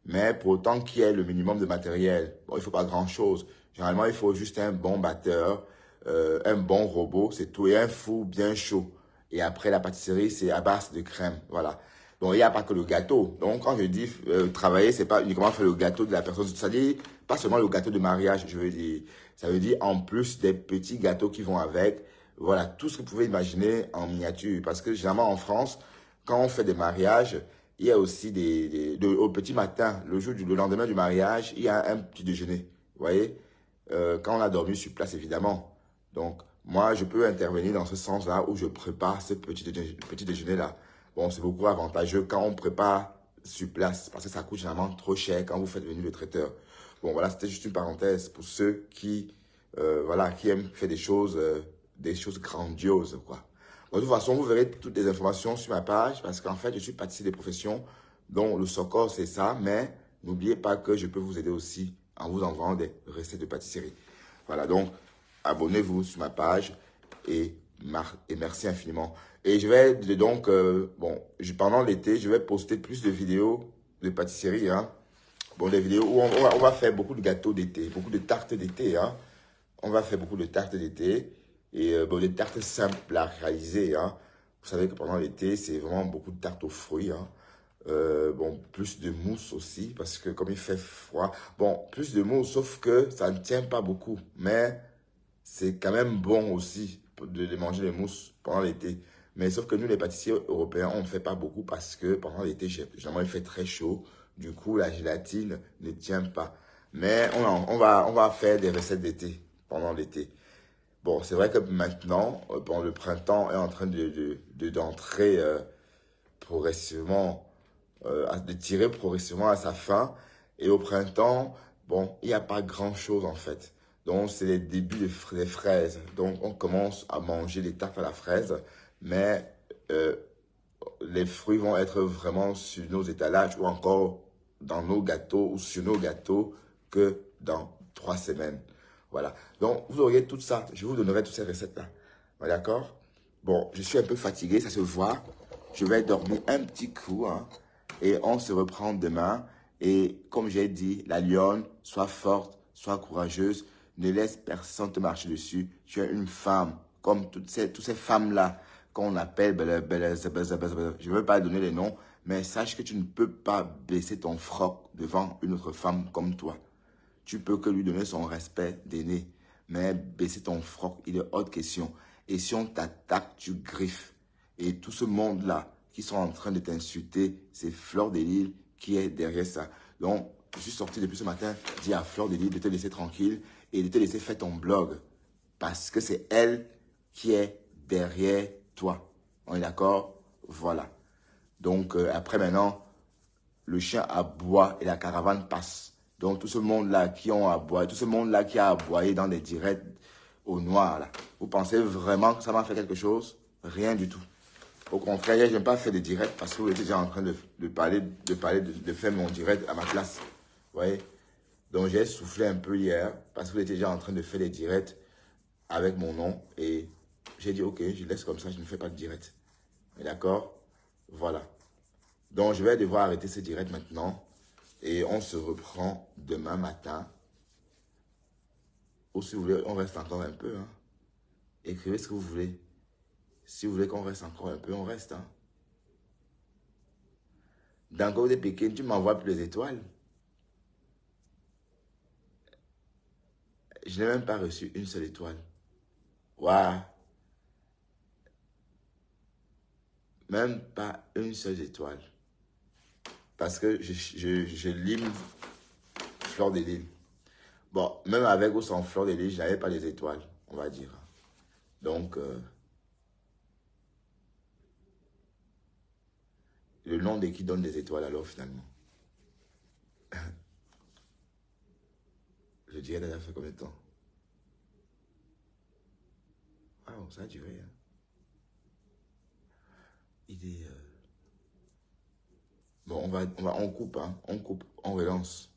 Mais pour autant qu'il y ait le minimum de matériel, bon, il ne faut pas grand-chose. Généralement, il faut juste un bon batteur, un bon robot, c'est tout, et un four bien chaud. Et après, la pâtisserie, c'est à base de crème, voilà. Donc, il n'y a pas que le gâteau. Donc, quand je dis travailler, c'est pas uniquement faire le gâteau de la personne. C'est-à-dire, pas seulement le gâteau de mariage, je veux dire. Ça veut dire, en plus des petits gâteaux qui vont avec. Voilà, tout ce que vous pouvez imaginer en miniature. Parce que, généralement, en France, quand on fait des mariages, il y a aussi au petit matin, le lendemain du mariage, il y a un petit déjeuner. Vous voyez? Quand on a dormi sur place, évidemment. Donc, moi, je peux intervenir dans ce sens-là où je prépare ce petit déjeuner-là. Bon, c'est beaucoup avantageux quand on prépare sur place parce que ça coûte généralement trop cher quand vous faites venir le traiteur. Bon, voilà, c'était juste une parenthèse pour ceux qui, voilà, qui aiment faire des choses grandioses, quoi. Bon, de toute façon, vous verrez toutes les informations sur ma page parce qu'en fait, je suis pâtissier de profession, dont le Socor, c'est ça, mais n'oubliez pas que je peux vous aider aussi en vous envoyant des recettes de pâtisserie. Voilà, donc, abonnez-vous sur ma page et merci infiniment. Et je vais donc, pendant l'été, je vais poster plus de vidéos de pâtisserie. Hein. Bon, des vidéos où on va faire beaucoup de gâteaux d'été, beaucoup de tartes d'été. Hein. On va faire beaucoup de tartes d'été et des tartes simples à réaliser. Hein. Vous savez que pendant l'été, c'est vraiment beaucoup de tartes aux fruits. Hein. Plus de mousse aussi, parce que comme il fait froid, plus de mousse, sauf que ça ne tient pas beaucoup. Mais c'est quand même bon aussi de manger les mousses pendant l'été. Mais sauf que nous, les pâtissiers européens, on ne fait pas beaucoup parce que pendant l'été, généralement, il fait très chaud. Du coup, la gélatine ne tient pas. Mais on va faire des recettes d'été pendant l'été. Bon, c'est vrai que maintenant, pendant le printemps est en train d'entrer progressivement, de tirer progressivement à sa fin. Et au printemps, il n'y a pas grand-chose en fait. Donc, c'est les débuts des fraises. Donc, on commence à manger des tartes à la fraise, mais les fruits vont être vraiment sur nos étalages ou encore dans nos gâteaux ou sur nos gâteaux que dans 3 semaines. Voilà. Donc, vous aurez tout ça. Je vous donnerai toutes ces recettes-là. D'accord? Bon, je suis un peu fatigué, ça se voit. Je vais dormir un petit coup, hein, et on se reprend demain. Et comme j'ai dit, la lionne, sois forte, sois courageuse. Ne laisse personne te marcher dessus. Tu es une femme, comme toutes ces femmes-là qu'on appelle, je ne veux pas donner les noms, mais sache que tu ne peux pas baisser ton froc devant une autre femme comme toi. Tu peux que lui donner son respect d'aîné, mais baisser ton froc, il est hors de question. Et si on t'attaque, tu griffes. Et tout ce monde-là qui sont en train de t'insulter, c'est Fleur de Lys qui est derrière ça. Donc, je suis sorti depuis ce matin, dis à Fleur de Lys de te laisser tranquille et de te laisser faire ton blog. Parce que c'est elle qui est derrière toi. On est d'accord? Voilà. Donc, après maintenant, le chien aboie et la caravane passe. Donc, tout ce monde-là qui ont aboyé, tout ce monde-là qui a aboyé dans des directs au noir, là. Vous pensez vraiment que ça m'a fait quelque chose? Rien du tout. Au contraire, je n'aime pas faire des directs parce que vous étiez déjà en train de faire mon direct à ma place. Vous voyez? Donc, j'ai soufflé un peu hier parce que vous étiez déjà en train de faire des directs avec mon nom et j'ai dit, ok, je laisse comme ça, je ne fais pas de direct. D'accord? Voilà. Donc, je vais devoir arrêter ce direct maintenant et on se reprend demain matin. Ou si vous voulez, on reste encore un peu. Hein. Écrivez ce que vous voulez. Si vous voulez qu'on reste encore un peu, on reste. Hein. Dans Go de Pékin, tu m'envoies plus les étoiles. Je n'ai même pas reçu une seule étoile. Waouh! Même pas une seule étoile. Parce que je lime Fleur de Lys. Bon, même avec ou sans Fleur de Lys, je n'avais pas les étoiles, on va dire. Donc, le nom de qui donne des étoiles alors finalement? Je dirais déjà fait combien de temps? Ah, ça a duré. Hein. Il est... Bon, on coupe, hein. On coupe, on relance.